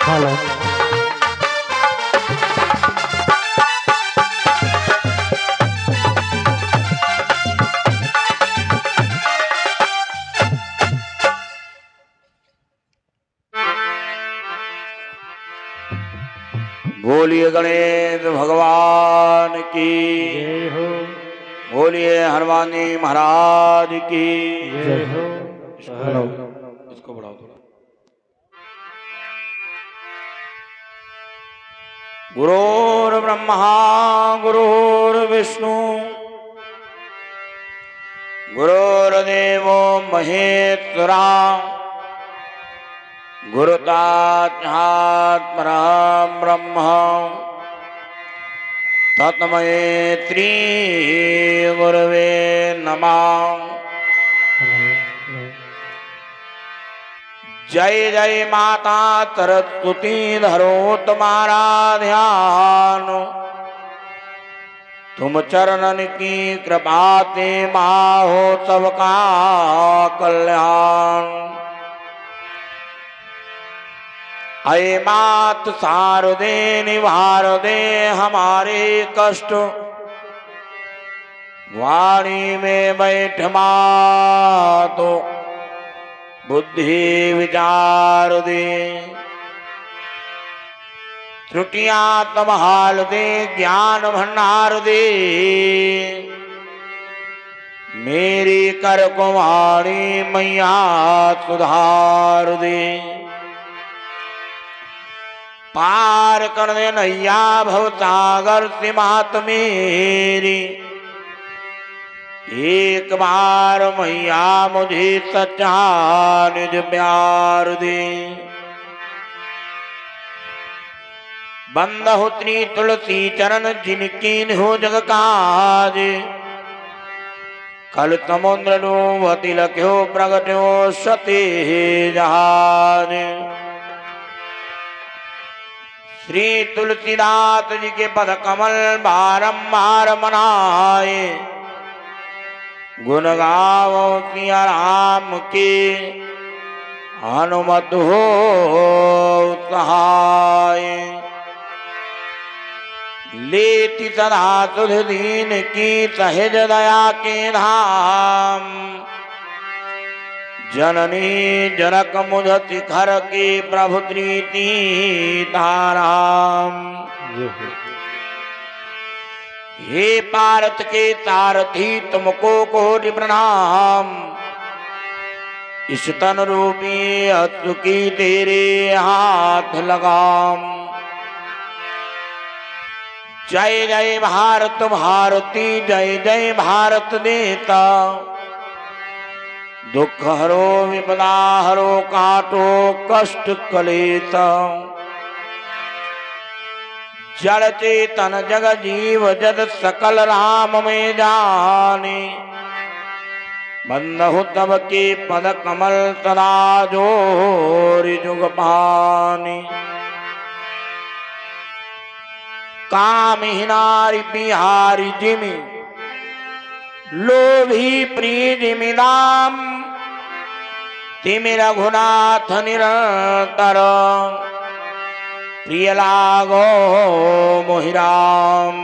Hello बोलिए गणेश भगवान की जय हो। बोलिए हनुमान जी महाराज की जय हो। हेलो इसको बढ़ाओ थोड़ा। गुरुर्ब्रह्मा गुरुर्विष्णु गुरुर्देवो महेश्वरा गुरुसाक्षात् परं ब्रह्म तस्मै श्री गुरवे नमः। जय जय माता सरस्वती धरो तुम्हारा ध्यान, तुम चरणन की कृपा से माँ हो सबका कल्याण। अये मात शारदे निवार दे हमारे कष्ट, वाणी में बैठ मातो बुद्धि विचार दे। त्रुटियां संभाल दे ज्ञान भंडार दे, मेरी कर कुमारी मैया सुधार दे। पार कर दे नैया भवसागर से मात मेरी, एक बार मैया मुझे सच्चा निज प्यार दे। बंद हो त्री तुलसी चरण जिनकी हो जग काज, कल समुद्र डूबति लख्यो प्रगट्यो सती जहाज। श्री तुलसीदास जी के पद कमल बारंबार मनाए, गुण गावो सिया राम के हनुमत हो सहाय। लेति सदा सुध दीन की सहज दया के धाम, जननी जनक मुझ शिखर के प्रभु प्रीति ताराम। हे पारत के सारथी तुमको कोटि प्रणाम, इस तन रूपी अस्तु की तेरे हाथ लगाम। जय जय भारत भारती जय जय भारत देता, दुख हरो विपदा हरो काटो कष्ट कलेता। जड़ चेतन जग जीव जद सकल राम में जाने, बंधु तब के पद कमल सदा जोरि जुग पानी। काम हिनारि बिहारी जिमि लोभी प्रिय जिमिदाम, तिमि रघुनाथ निरंतर प्रिय लागो मोहिराम।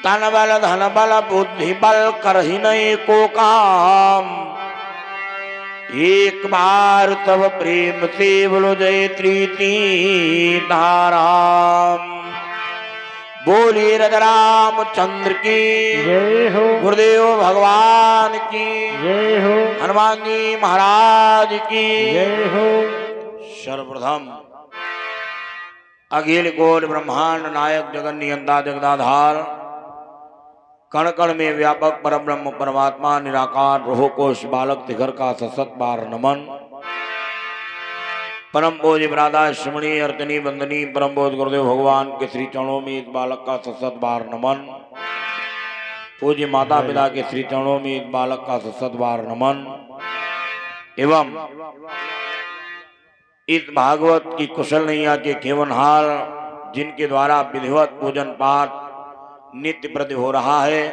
तन बल धन बल बुद्धि बल करहि नहीं को काम, एक बार तब प्रेम से बोलो जय त्रिती धाराम। बोलिए राम चंद्र की जय हो। गुरुदेव भगवान की जय हो। हनुमान जी महाराज की जय हो। सर्वप्रथम अखिल कोट ब्रह्मांड नायक जगन नियंता जगदाधार, कण कण में व्यापक परब्रह्म परमात्मा निराकार रोह कोश बालक तिघर का सशत बार नमन। परम बोझ ब्रादा श्रमणी अर्चनी वंदनी परम बोध गुरुदेव भगवान के श्री चरणों में इस बालक का सशत बार नमन। पूज्य माता पिता के श्री चरणों में इस बालक का सशत बार नमन। एवं इस भागवत की कुशल नैया के केवनहार, जिनके द्वारा विधिवत पूजन पाठ नित्य प्रति हो रहा है,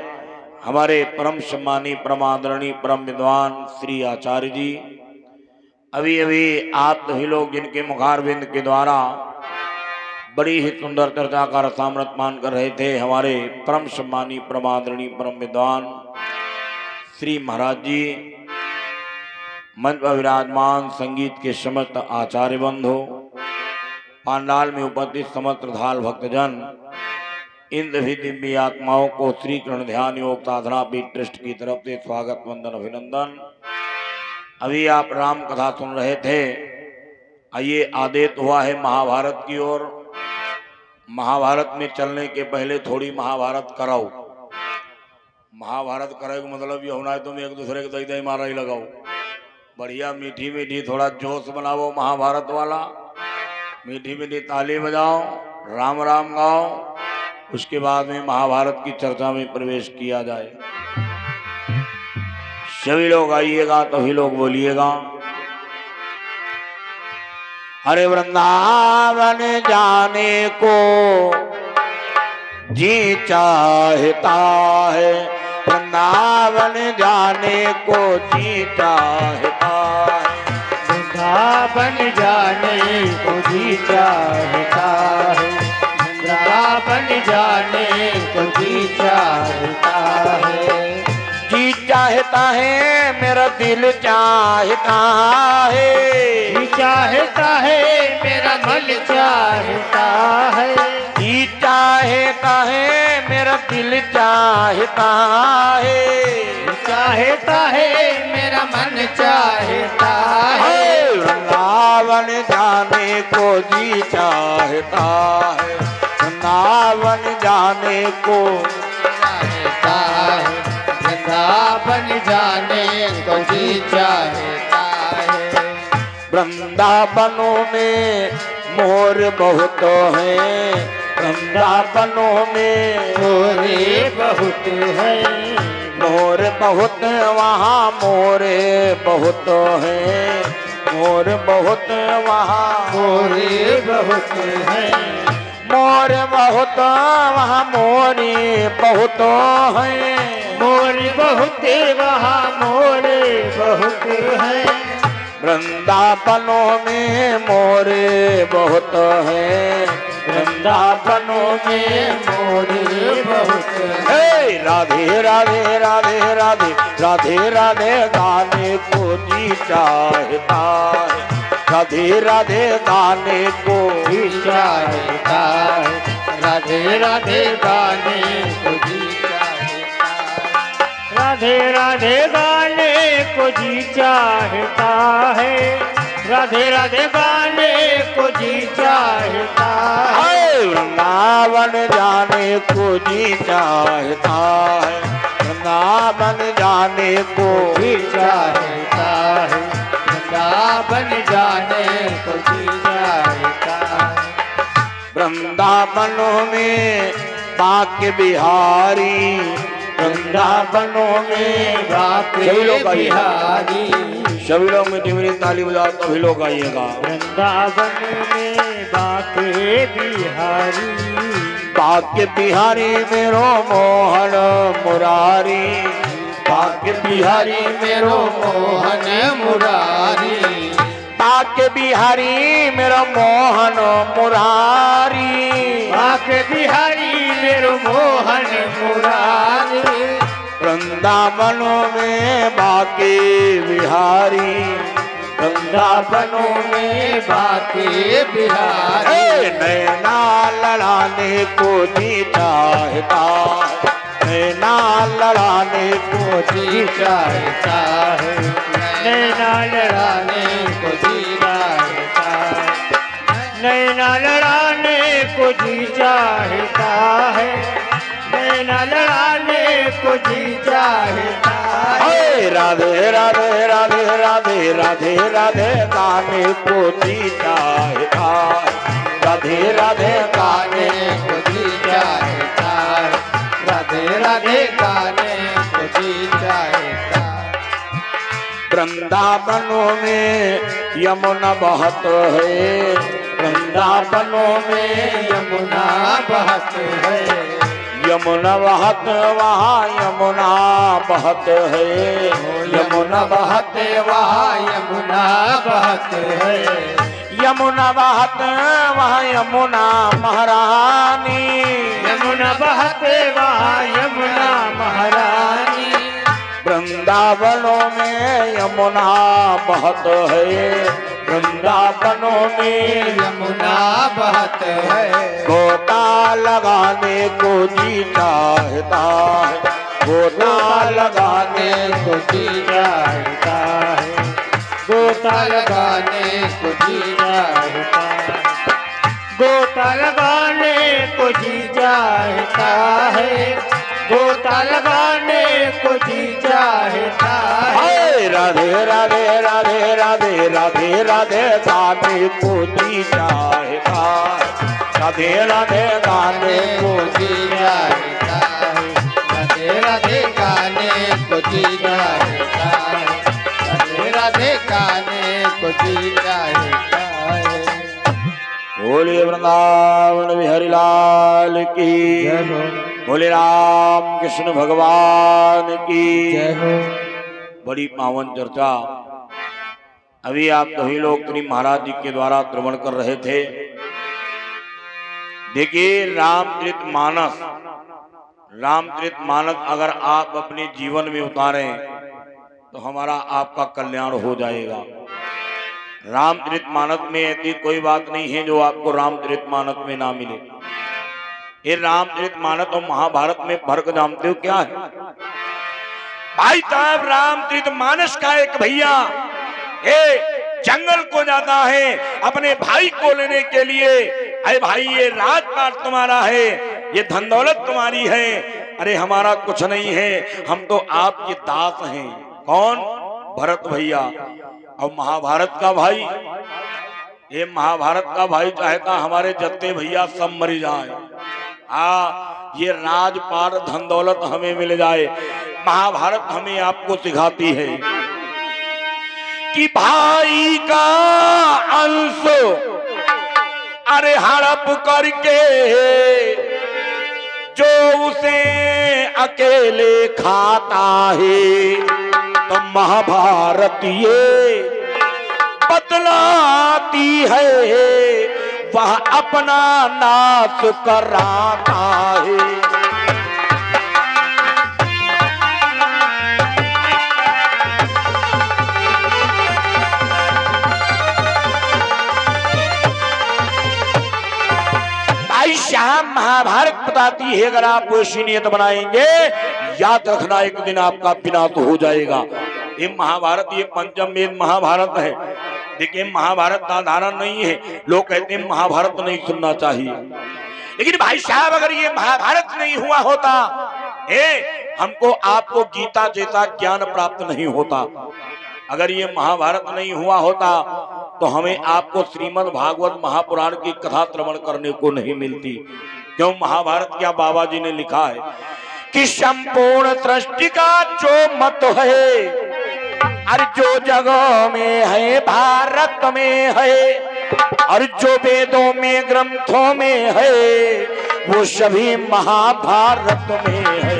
हमारे परम सम्मानी परम आदरणीय परम विद्वान श्री आचार्य जी, अभी अभी आप सभी लोग जिनके मुखारविंद के द्वारा बड़ी ही सुंदर चर्चा का रसामृत मान कर रहे थे, हमारे परम सम्मानी परम आदरणीय परम विद्वान श्री महाराज जी, मंच पर विराजमान संगीत के समस्त आचार्य बंधु, पांडाल में उपस्थित समस्त धाल भक्तजन, इन सभी दिव्य आत्माओं को श्री कृष्ण ध्यान योग साधना पीठ ट्रस्ट की तरफ से स्वागत वंदन अभिनंदन। अभी आप राम कथा सुन रहे थे। आइए आदेश हुआ है महाभारत की ओर। महाभारत में चलने के पहले थोड़ी महाभारत कराओ। महाभारत कराए का मतलब ये होना है तुम एक दूसरे के दही दही मारा ही लगाओ। बढ़िया मीठी मीठी थोड़ा जोश बनाओ महाभारत वाला, मीठी मीठी ताली बजाओ, राम राम गाओ, उसके बाद में महाभारत की चर्चा में प्रवेश किया जाए। सभी लोग आइएगा, तभी लोग बोलिएगा। हरे वृंदावन जाने को जी चाहता है, वृंदावन जाने को जी चाहता है, वृंदावन जाने को जी चाहता है, वृंदावन जाने को जी चाहता है। जी चाहता है मेरा दिल चाहता है, जी चाहता है मेरा मन चाहता है, जी चाहता है मेरा दिल चाहता है, जी चाहता है मेरा मन चाहता है। वृंदावन जाने को जी चाहता है, वृंदावन जाने को चाहता है, वृंदावन जाने को जी चाहता है। वृंदावनों में मोर बहुत हैं, वृंदावनों में मोरे बहुत है, मोर बहुत वहाँ मोरे बहुत हैं, मोर बहुत वहाँ मोरे बहुत है, मोर बहुत वहाँ मोरे बहुत हैं, मोर बहुत वहाँ मोरे बहुत है। वृंदावनों में मोरे बहुत हैं, वृंदावनों में मोरे बहुत है। हे राधे राधे राधे राधे राधे राधे गाने को जी चाहता है, राधे राधे गाने को जी चाहता है, राधे राधे गाने को जी चाहता है, राधे राधे गाने को जी चाहता है, राधे राधे गाने को जी चाहता है। वृंदावन जाने को जी चाहता है, वृंदावन जाने को जी चाहता है, वृंदावन जाने को जी चाहता है। वृंदावनों में बाके बिहारी, वृंदावनों में बाके बिहारी, सभी लोग मीठी मीठी ताली बजाओ, तभी लोग आइएगा। वृंदावन में बाके बिहारी, बाके बिहारी मेरो मोहन मुरारी, बाके बिहारी मेरो मोहन मुरारी, बाके बिहारी मेरो मोहन मुरारी, बाके बिहारी मेरो मोहन मुरारी। वृंदावनों में बाके बिहारी, वृंदावनों में बाके बिहारी, नैना लड़ाने को जी चाहता है, नैना लड़ाने को जी चाहता है, नैना लड़ाने को जी चाहता है, नैना लड़ाने को जी चाहता है, नैना लड़ाने को जी चाहता है। राधे राधे राधे राधे राधे राधे गाने को जी चाहता है, राधे राधे गाने को जी चाहता है, राधे राधे गाने को जी चाहता है। वृंदावनों में यमुना बहत है, वृंदावनों में यमुना बहत है, यमुना बहत वहाँ यमुना बहत है, यमुना बहत वहाँ यमुना बहत बहत है। यमुना बहत वहाँ यमुना महारानी, यमुना बहते वहाँ यमुना महारानी। वृंदावनों में यमुना बहत है, वृंदावनों में यमुना बहत है। गोता लगाने को जी चाहता है, गोता लगाने को जी चाहता है, गोता लगाने को जी चाहता है, गोता लगाने को जी चाहता है, गोता लगाने को जी चाहता है। राधे राधे राधे राधे राधे राधे गाने को जी चाहता है, राधे राधे गाने को जी चाहता है, राधे राधे गाने को जी चाहता है, राधे राधे गाने को जी चाहता है। बोलिए वृंदावन बिहारी लाल की जय हो, बोले राम कृष्ण भगवान की जय हो। बड़ी पावन चर्चा अभी आप सभी लोग श्री महाराज जी के द्वारा श्रवण कर रहे थे। देखिए रामचरितमानस, रामचरितमानस अगर आप अपने जीवन में उतारें तो हमारा आपका कल्याण हो जाएगा। रामचरितमानस में ऐसी कोई बात नहीं है जो आपको रामचरितमानस में ना मिले। ये रामचरितमानस और महाभारत में फर्क जानते हो क्या है भाई साहब? रामचरितमानस का एक भैया जंगल को जाता है अपने भाई को लेने के लिए। अरे भाई ये राजपाट तुम्हारा है, ये धन दौलत तुम्हारी है, अरे हमारा कुछ नहीं है, हम तो आपके दास हैं। कौन? भरत भैया। और महाभारत का भाई, ये महाभारत का भाई चाहता हमारे जत्ते भैया सब मर जाए, ये राजपाट धन दौलत हमें मिल जाए। महाभारत हमें आपको सिखाती है कि भाई का अंश अरे हड़प करके जो उसे अकेले खाता है, तो महाभारत ये बतलाती है वह अपना नाश कराता है। श्याम महाभारत बताती है अगर आप वैसी नियत बनाएंगे याद रखना एक दिन आपका विनाश हो जाएगा। ये महाभारत, ये पंचम वेद महाभारत है। देखिए महाभारत साधारण नहीं है। लोग कहते हैं महाभारत नहीं सुनना चाहिए, लेकिन भाई साहब अगर ये महाभारत नहीं हुआ होता हमको आपको गीता जैसा ज्ञान प्राप्त नहीं होता। अगर ये महाभारत नहीं हुआ होता तो हमें आपको श्रीमद् भागवत महापुराण की कथा श्रवण करने को नहीं मिलती। क्यों? महाभारत क्या बाबा जी ने लिखा है कि संपूर्ण सृष्टि का जो मत है, और जो जगह में है भारत में है, और जो वेदों में ग्रंथों में है, वो सभी महाभारत में है।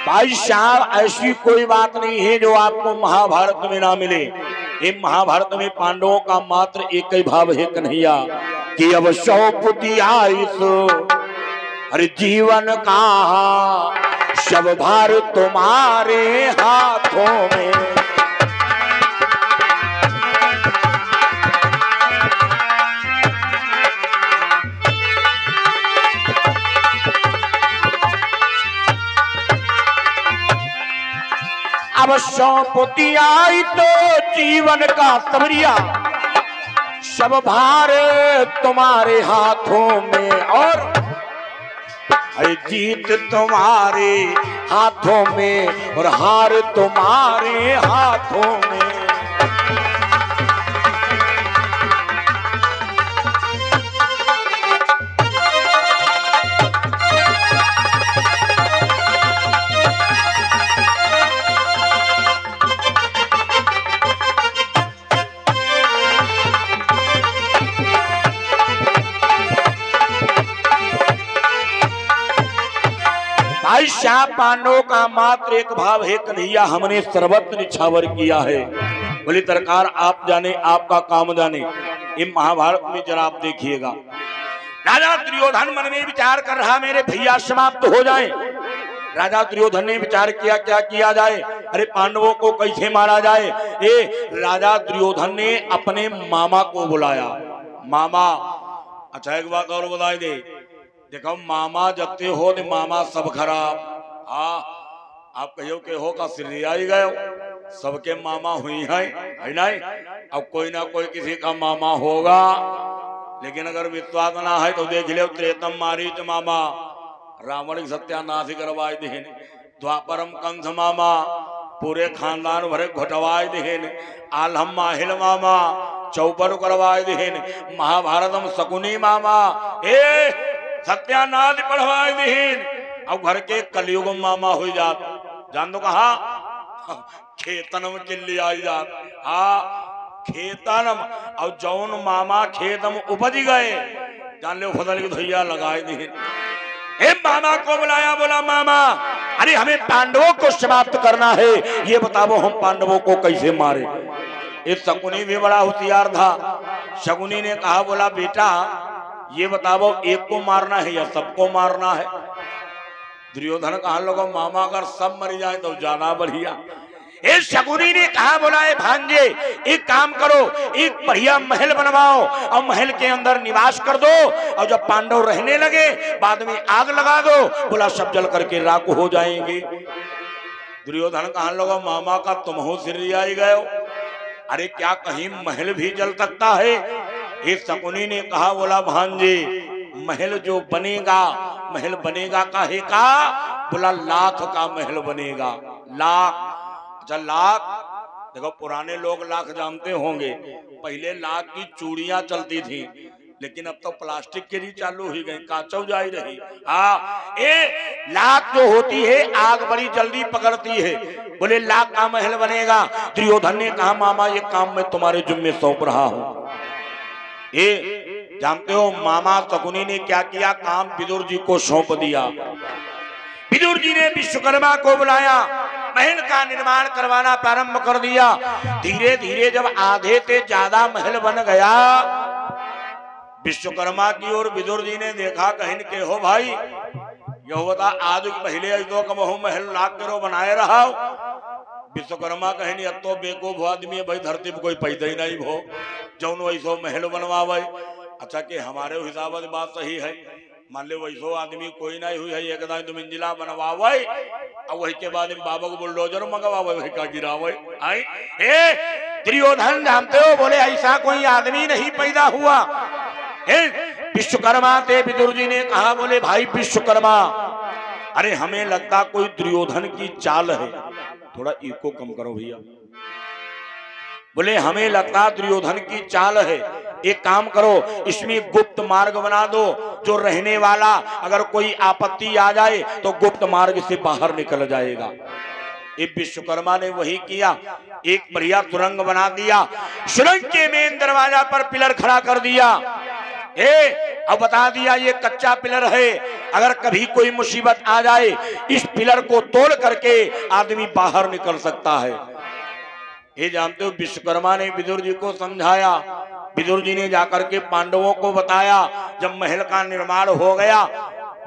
भाई साहब ऐसी कोई बात नहीं है जो आपको महाभारत में ना मिले। ये महाभारत में पांडवों का मात्र एक ही भाव है कन्हैया कि अब सौ पुति आयुष अरे जीवन का सब भार तुम्हारे हाथों में। अब सौंपती आई तो जीवन का सबरिया सब भार तुम्हारे हाथों में, और अरे जीत तुम्हारे हाथों में और हार तुम्हारे हाथों में। भाई श्याम पांडवों का मात्र एक भाव है, कन्हैया हमने सर्वत्र निछावर किया है। बोले सरकार आप जाने आपका काम जाने। ये महाभारत में जरा आप देखिएगा, राजा दुर्योधन मन में विचार कर रहा मेरे भैया समाप्त हो जाए। राजा दुर्योधन ने विचार किया क्या किया जाए, अरे पांडवों को कैसे मारा जाए। राजा दुर्योधन ने अपने मामा को बुलाया। मामा, अच्छा एक बात और बता दे, देखो मामा जबते हो तो मामा सब खराब। हाँ आप कहो के हो का श्री आई गए, सबके मामा हुई है नहीं। अब कोई ना कोई किसी का मामा होगा, लेकिन अगर विश्वास ना है तो देख लो त्रेतम मारीच मामा, रावण सत्यानाश करवाए देन, द्वापरम कंस मामा, पूरे खानदान भरे घटवाए देन, आलम माहिल मामा, चौपर करवाए देन, महाभारतम शकुनी मामा, सत्यानाश पढ़वाए देन। अब घर के कलयुग मामा हो जात, जान दो कहा खेतनम चिल्ली आई जात। हाँ खेतनम, और जौन मामा खेतम उपज गए, जान लो फसल की धैया लगाए देन। मामा को बुलाया, बोला मामा अरे हमें पांडवों को समाप्त करना है, ये बताओ हम पांडवों को कैसे मारे। एक शकुनी भी बड़ा होशियार था। शकुनी ने कहा, बोला बेटा ये बताओ एक को मारना है या सबको मारना है। दुर्योधन कहा लोगों मामा अगर सब मर जाए तो ज्यादा बढ़िया। शकुनी ने कहा, बोला भांजे एक काम करो, एक बढ़िया महल बनवाओ और महल के अंदर निवास कर दो, और जब पांडव रहने लगे बाद में आग लगा दो, बोला सब जल करके राख हो जाएंगे। दुर्योधन कहा लोगों मामा का तुम हो सिर आई गए, अरे क्या कहीं महल भी जल सकता है। एक शकुनी ने कहा, बोला भांजे महल जो बनेगा, महल बनेगा काहे का, बोला लाख का महल बनेगा। लाख, अच्छा लाख, देखो पुराने लोग लाख जानते होंगे, पहले लाख की चूड़ियां चलती थी, लेकिन अब तो प्लास्टिक के भी चालू हो गई, काचौ जाई रही। हाँ लाख जो होती है आग बड़ी जल्दी पकड़ती है, बोले लाख का महल बनेगा। दुर्योधन ने कहा मामा ये काम मैं तुम्हारे जुम्मे सौंप रहा हूं। जानते हो मामा शकुनी ने क्या किया, काम विदुर जी को सौंप दिया। विदुर जी ने विश्वकर्मा को बुलाया, महल का निर्माण करवाना प्रारंभ कर दिया। धीरे धीरे जब आधे से ज्यादा महल बन गया, विश्वकर्मा की ओर विदुर जी ने देखा, कहीं के हो भाई यो बता आज पहले तो कब हो महल लाख करो बनाए रहा। विश्वकर्मा कहीं अब तो बेवकूफ आदमी है भाई, धरती पे कोई पैदा ही नहीं हो जौन वैसो महल बनवावे। अच्छा कि हमारे हिसाब से बात सही है, मान लो वैसो आदमी कोई नहीं हुई है, एकदम तुम मंजिला बनवावे और वही के बाद बाबा को बुलडोजर मंगवावे, वही का गिरावे। दुर्योधन जानते हो बोले ऐसा कोई आदमी नहीं पैदा हुआ। विश्वकर्मा थे, विदुर जी ने कहा, बोले भाई विश्वकर्मा अरे हमें लगता कोई दुर्योधन की चाल है, थोड़ा इको कम करो भैया। बोले हमें लगता दुर्योधन की चाल है, एक काम करो इसमें गुप्त मार्ग बना दो, जो रहने वाला अगर कोई आपत्ति आ जाए तो गुप्त मार्ग से बाहर निकल जाएगा। एक विश्वकर्मा ने वही किया, एक बढ़िया सुरंग बना दिया, सुरंग के मेन दरवाजा पर पिलर खड़ा कर दिया। अब बता दिया ये कच्चा पिलर है, अगर कभी कोई मुसीबत आ जाए इस पिलर को तोड़ करके आदमी बाहर निकल सकता है। ये जानते हो विश्वकर्मा ने विदुर जी को समझाया, विदुर जी ने जाकर के पांडवों को बताया। जब महल का निर्माण हो गया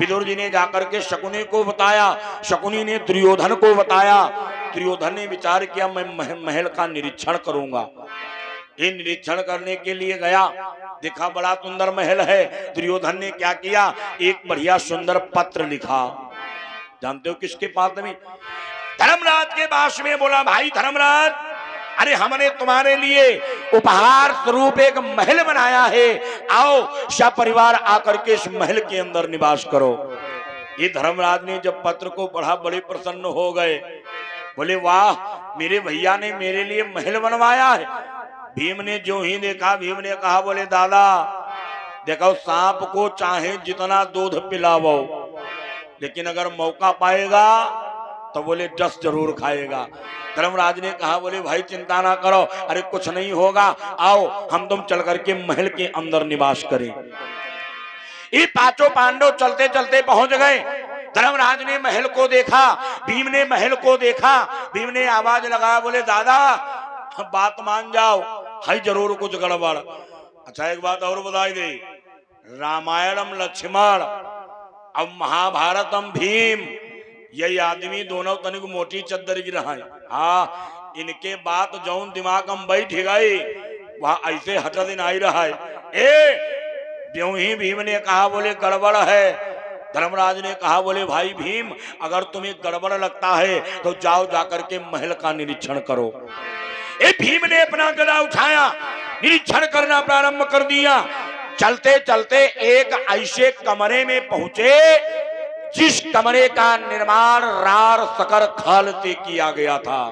विदुर जी ने जाकर के शकुनी को बताया, शकुनी ने दुर्योधन को बताया। दुर्योधन ने विचार किया मैं महल का निरीक्षण करूंगा। ये निरीक्षण करने के लिए गया, देखा बड़ा सुंदर महल है। दुर्योधन ने क्या किया, एक बढ़िया सुंदर पत्र लिखा। जानते हो किसके पास में, धर्मराज के पास में। बोला भाई धर्मराज अरे हमने तुम्हारे लिए उपहार स्वरूप एक महल बनाया है, आओ सपरिवार आकर के इस महल के अंदर निवास करो। ये धर्मराज ने जब पत्र को पढ़ा बड़े प्रसन्न हो गए, बोले वाह मेरे भैया ने मेरे लिए महल बनवाया है। भीम ने जो ही देखा, भीम ने कहा, बोले दादा देखो सांप को चाहे जितना दूध पिलावो, लेकिन अगर मौका पाएगा तो बोले डस जरूर खाएगा। धर्मराज ने कहा, बोले भाई चिंता ना करो, अरे कुछ नहीं होगा, आओ हम तुम चल करके महल के अंदर निवास करें। ये पांचों पांडव चलते चलते पहुंच गए। धर्मराज ने महल को देखा, भीम ने महल को देखा। भीम ने आवाज लगाया, बोले दादा बात मान जाओ, है जरूर कुछ गड़बड़। अच्छा एक बात और बताई दे, रामायणम लक्ष्मण अब महाभारतम भीम, यही आदमी दोनों तनिक मोटी चद्दर की रहा। हाँ, इनके बात जौन दिमाग हम बैठ गए वहां ऐसे हटा दिन आई रहा है। ब्यों ही भीम ने कहा, बोले गड़बड़ है। धर्मराज ने कहा, बोले भाई भीम अगर तुम्हें गड़बड़ लगता है तो जाओ जाकर के महल का निरीक्षण करो। भीम ने अपना गदा उठाया, निरीक्षण करना प्रारंभ कर दिया। चलते चलते एक ऐसे कमरे में पहुंचे जिस कमरे का निर्माण रार सकर खाल से किया गया था।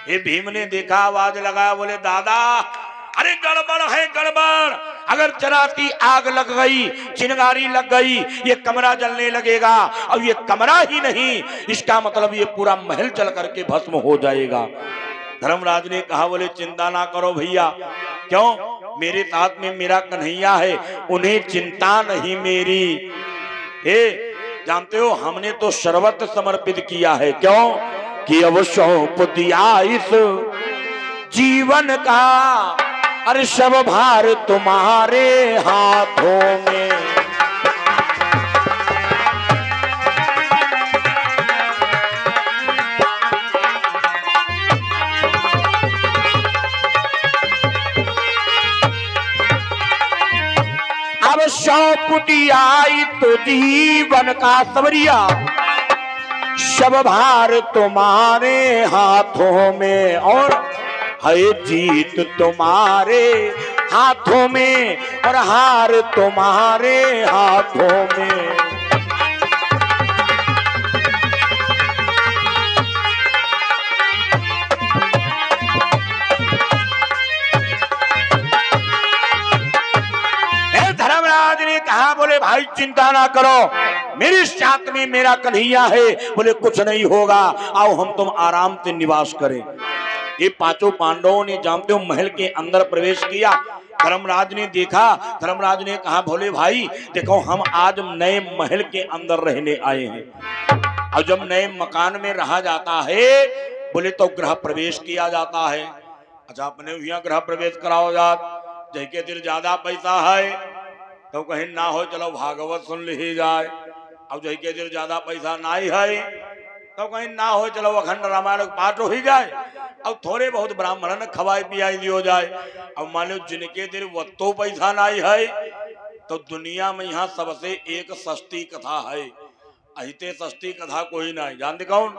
ये भीम ने देखा, आवाज लगाया, बोले दादा अरे गड़बड़ है गड़बड़, अगर जरा सी आग लग गई, चिंगारी लग गई, ये कमरा जलने लगेगा। और ये कमरा ही नहीं, इसका मतलब ये पूरा महल जल करके भस्म हो जाएगा। धर्मराज ने कहा, बोले चिंता ना करो भैया, क्यों, मेरे साथ में मेरा कन्हैया है, उन्हें चिंता नहीं मेरी। जानते हो हमने तो सर्वत्र समर्पित किया है, क्यों कि अब सौंप दिया इस जीवन का, अरे सब भार तुम्हारे हाथों में। अब सौंप दिया तो जीवन का सबरिया, सब भार तुम्हारे हाथों में, और है जीत तुम्हारे हाथों में और हार तुम्हारे हाथों में। धर्मराज ने कहा, बोले भाई चिंता ना करो, मेरे साथ में मेरा कन्हैया है, बोले कुछ नहीं होगा, आओ हम तुम आराम से निवास करें। ये पांचों पांडवों ने जानते हो महल के अंदर प्रवेश किया। धर्मराज ने देखा, धर्मराज ने कहा, भोले भाई देखो हम आज नए महल के अंदर रहने आए हैं, और जब नए मकान में रहा जाता है बोले तो गृह प्रवेश किया जाता है। अच्छा अपने यहाँ गृह प्रवेश कराओ जात, जैके दिल ज्यादा पैसा है तो कहीं ना हो चलो भागवत सुन ली जाए, अब जैके दिल ज्यादा पैसा नहीं है तो कहीं ना हो चलो अखंड रामायण पाठ हो ही जाए, अब थोड़े बहुत ब्राह्मण खवाई पियाई दियो जाए। अब मान लो जिनके दिल वत्तो पैसा नहीं है तो दुनिया में यहाँ सबसे एक सस्ती कथा है, ऐसे सस्ती कथा कोई नहीं, जानते कौन,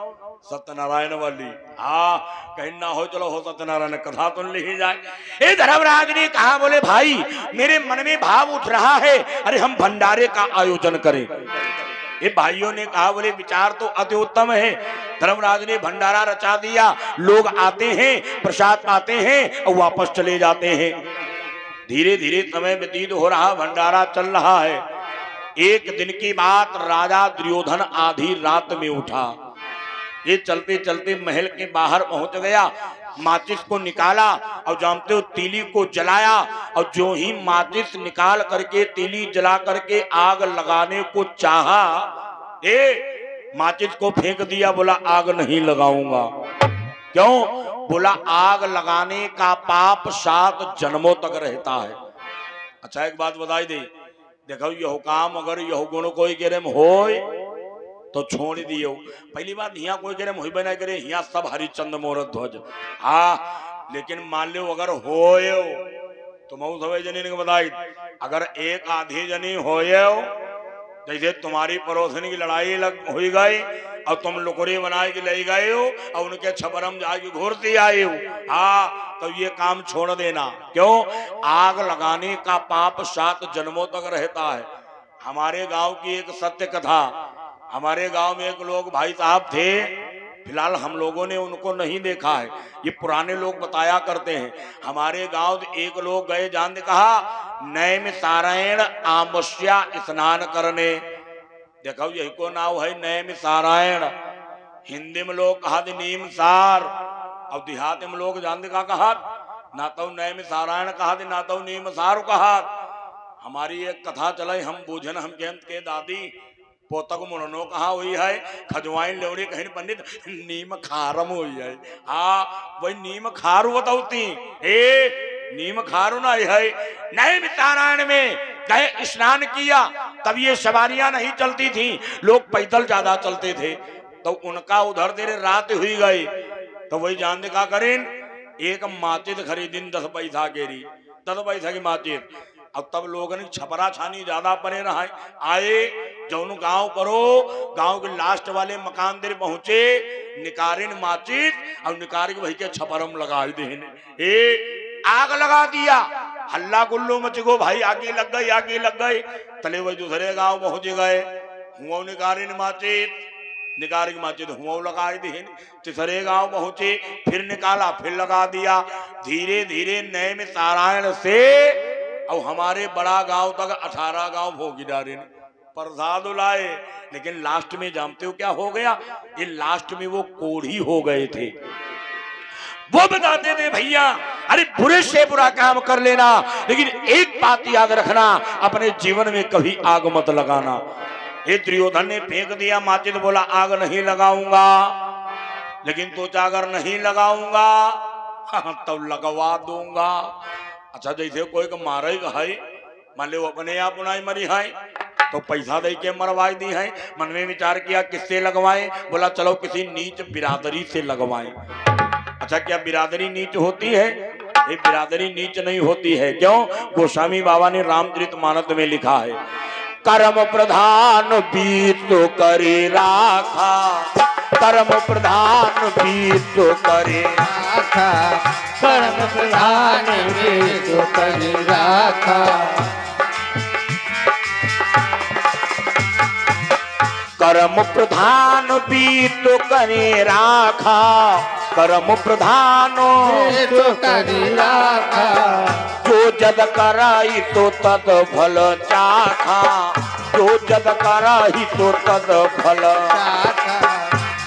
सत्यनारायण वाली। हाँ कहीं ना हो चलो हो सत्यनारायण कथा सुन ली जाए। ये धर्मराज ने कहा, बोले भाई मेरे मन में भाव उठ रहा है, अरे हम भंडारे का आयोजन करें। ये भाइयों ने कहा, बोले विचार तो अति उत्तम है। धर्मराज ने भंडारा रचा दिया, लोग आते हैं, प्रसाद पाते हैं और वापस चले जाते हैं। धीरे धीरे समय व्यतीत हो रहा, भंडारा चल रहा है। एक दिन की बात, राजा दुर्योधन आधी रात में उठा, ये चलते चलते महल के बाहर पहुंच गया, माचिस को निकाला और जानते हो तीली को जलाया, और जो ही माचिस निकाल करके तीली जला करके आग लगाने को चाहा, माचिस को फेंक दिया, बोला आग नहीं लगाऊंगा। क्यों, बोला आग लगाने का पाप 7 जन्मों तक रहता है। अच्छा एक बात बताई दे, देखो यह काम अगर यह गुण कोई करे होय तो छोड़ दियो। पहली बात यहाँ कोई करे मुही बना करे, यहाँ सब हरिचंद्र मोर ध्वज। हाँ लेकिन मान लो अगर होयो तो मऊ सवे जनी ने बताई, अगर एक आधी जनी होयो, जैसे तुम्हारी पड़ोसन की लड़ाई हो गई और तुम लुकड़ी बनाए के ले गए हो और उनके छबरम जाके घूरती आए हो, हाँ तो ये काम छोड़ देना। क्यों, आग लगाने का पाप 7 जन्मों तक रहता है। हमारे गांव की एक सत्य कथा, हमारे गांव में एक लोग भाई साहब थे, फिलहाल हम लोगों ने उनको नहीं देखा है, ये पुराने लोग बताया करते हैं। हमारे गांव एक लोग गए, जान ने कहा नैमिषारण्य आमस्या स्नान करने, देखो यही को नाम है नैमिषारण्य, हिंदी में लोग कहा नीम सार, और देहात में लोग जान का कहा ना तो नैमिषारण्य कहा ना तो नीम सार कहा। हमारी एक कथा चले, हम बूझन हम के दादी पोतक मुननो कहा हुई है, खजवाइन लेवड़ी कहीं पंडित नीम खारम हुई है। हाँ वही नीम खारू बताऊती नीम खारू ना है। नए मितारायण में गए स्नान किया, तब ये सवारियां नहीं चलती थी, लोग पैदल ज्यादा चलते थे। तो उनका उधर देर रात हुई गई, तो वही जान दे का करें, एक माचित खरीदिन 10 पैसा केरी, 10 पैसा की माचित। अब तब लोगों ने छपरा छानी ज्यादा पड़े रहा आए, जौन गांव करो, गांव के लास्ट वाले मकान देर पहुंचे, निकारिन माचित और निकार के वही के छपरम लगा देने, आग लगा दिया, हल्ला गुल्लो मच गो भाई, आगे लग गई आगे लग गई। तले वही दूसरे गांव पहुंच गए, हुआ निकारिन माचित, निकार की माचित हुआ लगा दी, तीसरे गांव पहुंचे, फिर निकाला फिर लगा दिया। धीरे धीरे नए में नारायण से और हमारे बड़ा गांव तक 18 गांव भोगी डारे प्रसाद लाए। लेकिन लास्ट में जानते हो क्या हो गया, ये लास्ट में वो कोढ़ी हो गए थे। वो बताते थे भैया अरे बुरे से बुरा काम कर लेना, लेकिन एक बात याद रखना, अपने जीवन में कभी आग मत लगाना। ये दुर्योधन ने फेंक दिया माचित, बोला आग नहीं लगाऊंगा, लेकिन तो अगर नहीं लगाऊंगा हाँ तब लगवा दूंगा। अच्छा जैसे कोई को मारे है, मान लो अपने आप उनाई मरी है, तो पैसा दे के मरवाई दी है। मन में विचार किया किससे लगवाए, बोला चलो किसी नीच बिरादरी से लगवाए। अच्छा क्या बिरादरी नीच होती है? ये बिरादरी नीच नहीं होती है। क्यों? गोस्वामी बाबा ने रामचरितमानस में लिखा है, कर्म प्रधान बीत तो करे राखा, कर्म प्रधान बीत तो करे राखा, कर्म प्रधान बीत तो करे राखा। कर्म प्रधान बीत तो करे राखा, कर्म प्रधान तो करे राखा, जो जद कराई तो तद फल चाखा, जो जद कराई तो तद फल चाखा,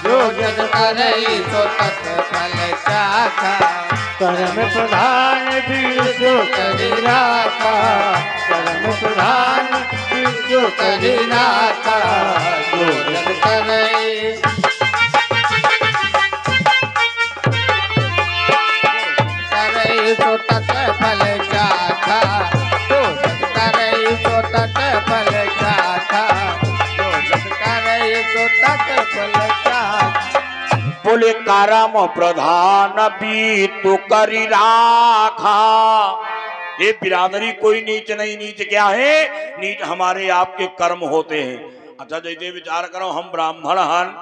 जो जद करई तो तत् फल चाखा। कर्म प्रधान बीत तो करे राखा, कर्म प्रधान बीत तो करे राखा, जो जद करई तो तत् फल चाखा, जो जद करई तो तत् फल चाखा, जो जद करई तो तत् फल चाखा। बोले कर्म प्रधान बीत तो करी राखा। ये बिरादरी कोई नीच नहीं, नीच क्या है? नीच हमारे आपके कर्म होते हैं। अच्छा जैसे विचार करो, हम ब्राह्मण हन,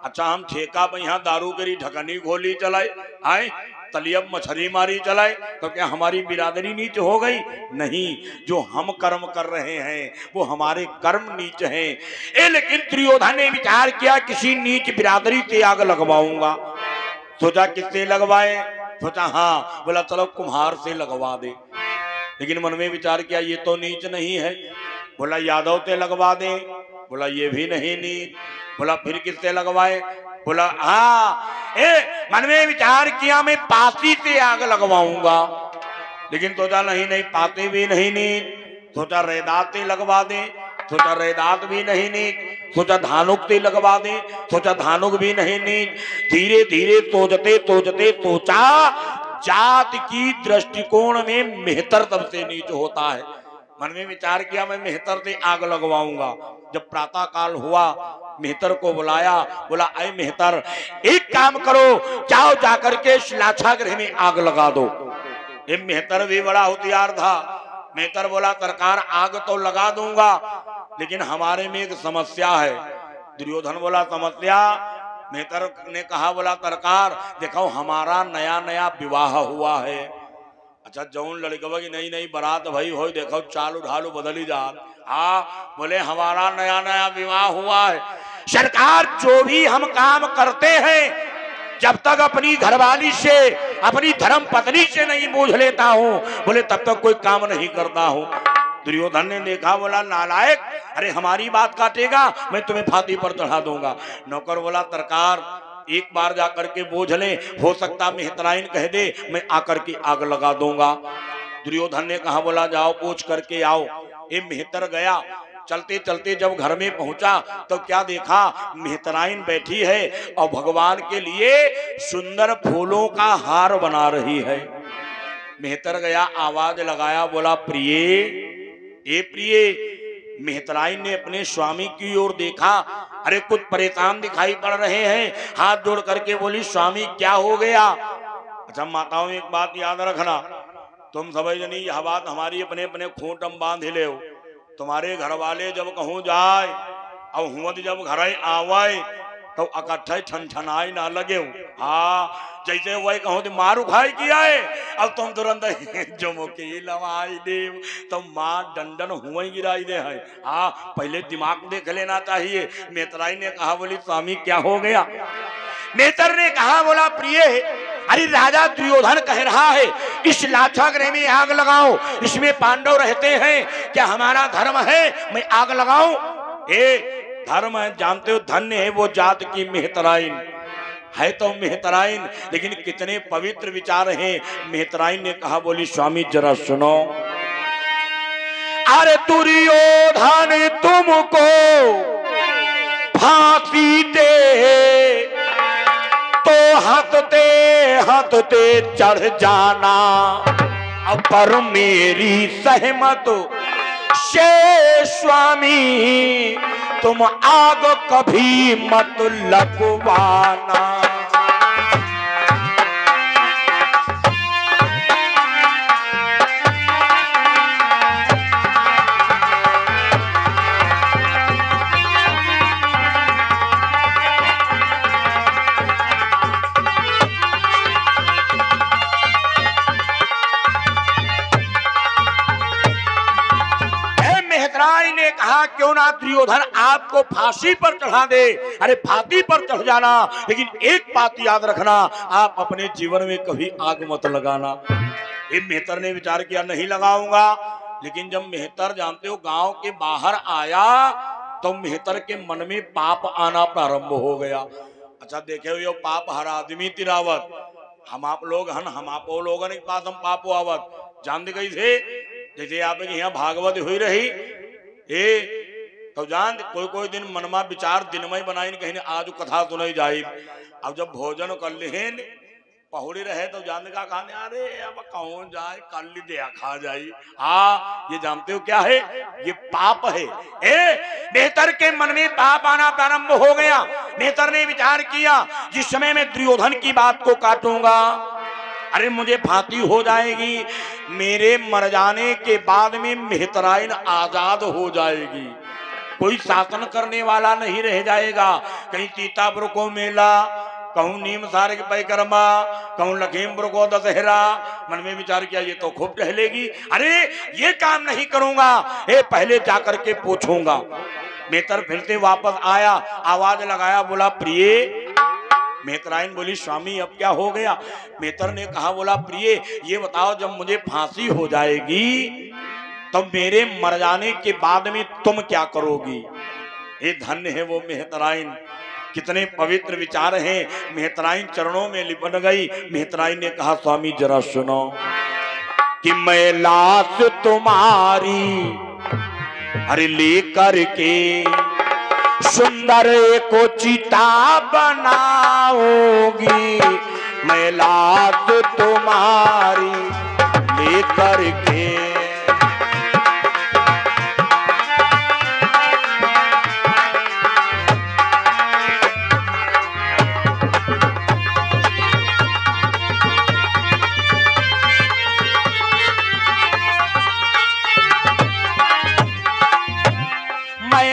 अच्छा हम ठेका पे यहाँ दारू करी ढकनी खोली चलाए, आए तलियब मछली मारी चलाए, तो क्या हमारी बिरादरी नीच हो गई? नहीं, जो हम कर्म कर रहे हैं वो हमारे कर्म नीच हैं। लेकिन दुर्योधन ने विचार किया किसी नीच बिरादरी से आग लगवाऊंगा। सोचा किससे लगवाए? सोचा हाँ, बोला चलो कुम्हार से लगवा दे। लेकिन मन में विचार किया ये तो नीच नहीं है। बोला यादव से लगवा दे, बोला ये भी नहीं नीच। बोला फिर किससे लगवाए? बोला हाँ, मन में विचार किया मैं पासी से आग लगवाऊंगा। लेकिन सोचा नहीं नहीं, पासी भी नहीं नीच। सोचा रैदात से लगवा दे, सोचा रैदात भी नहीं नीच। सोचा धानुक से लगवा दे, सोचा धानुक भी नहीं नीच। धीरे धीरे सोचते सोचते सोचा जात की दृष्टिकोण में मेहतर सबसे नीच होता है। मन में विचार किया मैं मेहतर से आग लगवाऊंगा। जब प्रातः काल हुआ, मेहतर को बुलाया, बोला अय मेहतर एक काम करो, जाओ जाकर के शिलाछा गृह में आग लगा दो। ये मेहतर भी बड़ा होशियार था। मेहतर बोला सरकार आग तो लगा दूंगा, लेकिन हमारे में एक समस्या है। दुर्योधन बोला समस्या? मेहतर ने कहा, बोला सरकार देखो हमारा नया नया विवाह हुआ है। अच्छा जौन लड़कवा की नई नई बारात भाई हो, देखो चालू ढालू बदली जा। हाँ, बोले हमारा नया नया विवाह हुआ है। सरकार जो भी हम काम करते हैं, जब तक अपनी घरवाली से, अपनी धर्म पत्नी से नहीं पूछ लेता हूँ, बोले तब तक कोई काम नहीं करता हूँ। दुर्योधन ने देखा, बोला नालायक, अरे हमारी बात काटेगा, मैं तुम्हें फांसी पर चढ़ा दूंगा। नौकर बोला सरकार एक बार जाकर के बोझ ले, हो सकता मेहतराइन कह दे, मैं आकर के आग लगा दूंगा। दुर्योधन ने कहा, बोला जाओ पूछ करके आओ। ये मेहतर गया, चलते चलते जब घर में पहुंचा तो क्या देखा, मेहतराइन बैठी है और भगवान के लिए सुंदर फूलों का हार बना रही है। मेहतर गया, आवाज लगाया, बोला प्रिय, ए प्रिय। मेहतराइन ने अपने स्वामी की ओर देखा, अरे कुछ परेशान दिखाई पड़ रहे हैं। हाथ जोड़ करके बोली, स्वामी क्या हो गया? अच्छा माताओं, एक बात याद रखना, तुम सब जनी यह बात हमारी अपने अपने खूंटम बांध ले हो। तुम्हारे घर वाले जब कहूं जाए और हुआ जब घर आवाए तो इकट्ठे छन छनाई ना लगे। हाँ, जैसे वही कहूँ तो मारू खाई किया है, अब तुम तुरंत जो मुकी लवाई दे तो माँ डंडन हुआ ही गिराई दे है। हाँ, पहले दिमाग देख लेना चाहिए। मेहतराई ने कहा, बोली स्वामी क्या हो गया? मेहतर ने कहा, बोला प्रिय, अरे राजा दुर्योधन कह रहा है इस लाक्षागृह में आग लगाओ, इसमें पांडव रहते हैं, क्या हमारा धर्म है मैं आग लगाऊं? धर्म है, जानते हो, धन्य है वो जात की मेहतराइन है। तो मेहतराइन, लेकिन कितने पवित्र विचार हैं। मेहतराइन ने कहा, बोली स्वामी जरा सुनो, अरे दुर्योधन तुमको फांसी दे तो हंसते हंसते चढ़ जाना, अब पर मेरी सहमत से स्वामी तुम आग कभी मत लगवाना। ने कहा, क्यों ना दुर्योधन आपको फांसी पर चढ़ा दे। अरे फांसी पर चढ़ जाना, लेकिन एक बात याद रखना, आप अपने जीवन में कभी आग मत लगाना। ये मेहतर ने विचार किया, नहीं लगाऊंगा। लेकिन जब मेहतर, जानते हो, गांव के बाहर आया तो मेहतर के मन में पाप आना प्रारंभ हो गया। अच्छा देखे हो, पाप हर आदमी तिरावत, हम आप लोग हन, हम आप लोगन के पास हम पाप आवत जान दे गई थे। जैसे आप यहाँ भागवत हुई रही तो जान कोई दिन मनमा विचार दिनमय बनाई, कहीं आज कथा सुनाई जाए। अब जब भोजन कर लेन पहुड़ी रहे तो जान का खाने, अरे अब कौन जाए, कल दे खा जाए। हाँ, ये जानते हो क्या है, ये पाप है। मेहतर के मन में पाप आना प्रारंभ हो गया। मेहतर ने विचार किया, जिस समय मैं दुर्योधन की बात को काटूंगा, अरे मुझे फांसी हो जाएगी, मेरे मर जाने के बाद में मेहतराइन आजाद हो जाएगी, कोई शासन करने वाला नहीं रह जाएगा। कहीं सीतापुर को मेला, कहूँ नीम सारे के परिक्रमा, कहूँ लखीमपुर को दशहरा। मन में विचार किया, ये तो खूब टहलेगी, अरे ये काम नहीं करूंगा, पहले जाकर के पूछूंगा। मेहतर फिर से वापस आया, आवाज लगाया, बोला प्रिय। मेहतराइन बोली, स्वामी अब क्या हो गया? मेहतर ने कहा, बोला प्रिय, ये बताओ, जब मुझे फांसी हो जाएगी तो मेरे मर जाने के बाद में तुम क्या करोगी? ये धन्य है वो मेहतराइन, कितने पवित्र विचार हैं। मेहतराइन चरणों में लिपट गई। मेहतराइन ने कहा, स्वामी जरा सुनो कि मैं लाश तुम्हारी अरे लेकर के सुंदर को चिता बनाऊंगी, मैं लाश तुम्हारी लेकर के।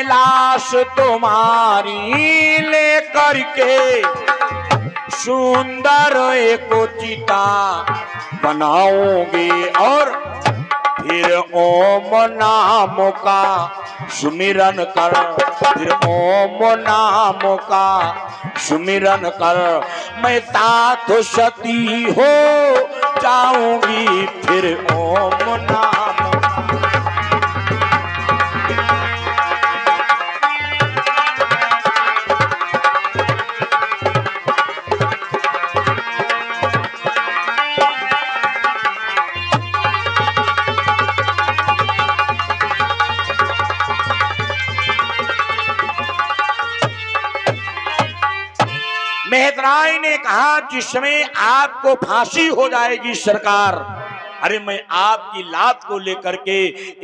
लाश तुम्हारी लेकर के सुंदर एक चिता बनाओगे, और फिर ओम नाम का सुमिरन कर, फिर ओम नाम का सुमिरन कर, मैं साथ सती हो जाऊंगी, फिर ओम नाम। मेहतराय ने कहा जिसमें आपको फांसी हो जाएगी सरकार, अरे मैं आपकी लात को लेकर के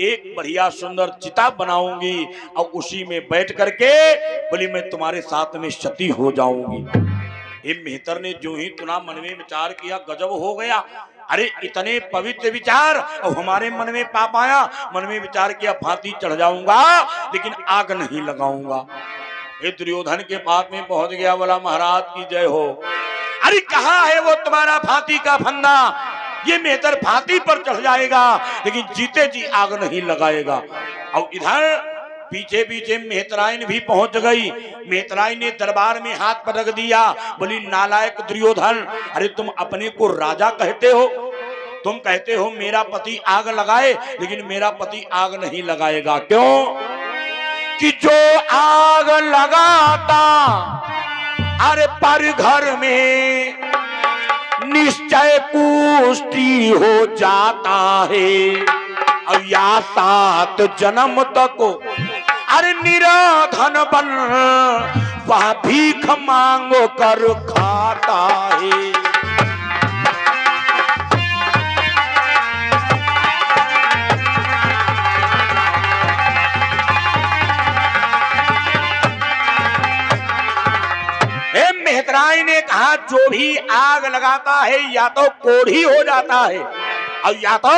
एक बढ़िया सुंदर चिता बनाऊंगी और उसी में बैठ करके बोली मैं तुम्हारे साथ में सती हो जाऊंगी। ये मेहतर ने जो ही तुना मन में विचार किया, गजब हो गया। अरे इतने पवित्र विचार और हमारे मन में पाप आया। मन में विचार किया फांसी चढ़ जाऊंगा लेकिन आग नहीं लगाऊंगा। ये दुर्योधन के पास में पहुंच गया, बोला महाराज की जय हो। अरे कहाँ है वो तुम्हारा फांसी का फंदा? ये मेहतर फांसी पर चढ़ जाएगा लेकिन जीते जी आग नहीं लगाएगा। और इधर पीछे पीछे मेहतराइन भी पहुंच गई। मेहतराइन ने दरबार में हाथ पर रख दिया, बोली नालायक दुर्योधन, अरे तुम अपने को राजा कहते हो, तुम कहते हो मेरा पति आग लगाए लेकिन मेरा पति आग नहीं लगाएगा। क्यों? कि जो आग लगाता अरे पर घर में निश्चय पुष्टि हो जाता है, और या 7 जन्म तक अरे निराधन बन वह भीख मांगो कर खाता है। मेहतराय ने कहा जो भी आग लगाता है या तो कोढ़ी हो जाता है और या तो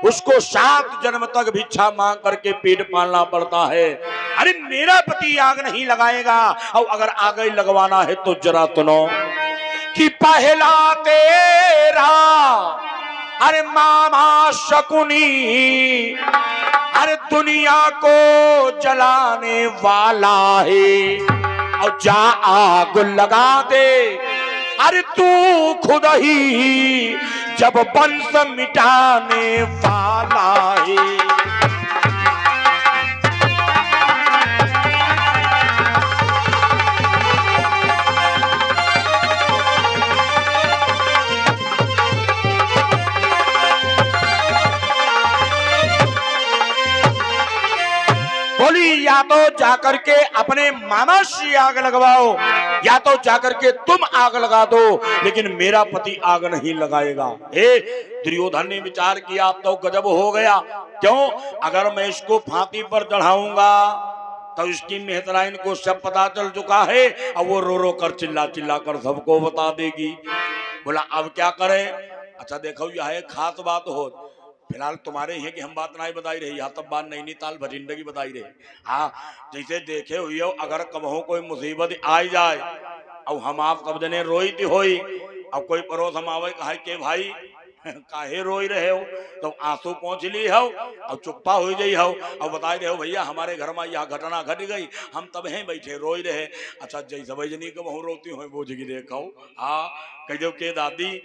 उसको 7 जन्म तक भिक्षा मांग करके पेट पालना पड़ता है। अरे मेरा पति आग नहीं लगाएगा, और अगर आग लगवाना है तो जरा सुनो कि पहला तेरा अरे मामा शकुनी अरे दुनिया को जलाने वाला है, और जा आग लगा दे अरे तू खुद ही जब वंश मिटाने वाला है। बोली या तो जाकर के अपने मामा से आग लगवाओ या तो जाकर के तुम आग लगा दो, लेकिन मेरा पति आग नहीं लगाएगा। हे दुर्योधन ने विचार किया, अब तो गजब हो गया। क्यों? अगर मैं इसको फांसी पर चढ़ाऊंगा तो इसकी मेहतराइन को सब पता चल चुका है और वो रो रो कर चिल्ला चिल्ला कर सबको बता देगी। बोला अब क्या करें? अच्छा देखो यह है खास बात हो, फिलहाल तुम्हारे ही कि हम बात नहीं बताई रही, यहाँ तब बात नैनीताल भटिंडा की बताई रही। हाँ जैसे देखे हुई हो, अगर कबहू कोई मुसीबत आ जाए और हम आप सब जने रोई थी होई, अब कोई पड़ोस हम आवे कहा के भाई काहे रोई रहे हो, तो आंसू पहुंच ली हो और चुप्पा हो गई हो और बताई रहे हो भैया हमारे घर में यह घटना घट गई, हम तब हैं बैठे रोई रहे। अच्छा जैसे भजनी को बहु रोती हो वो जगी देखो। हाँ कहो के दादी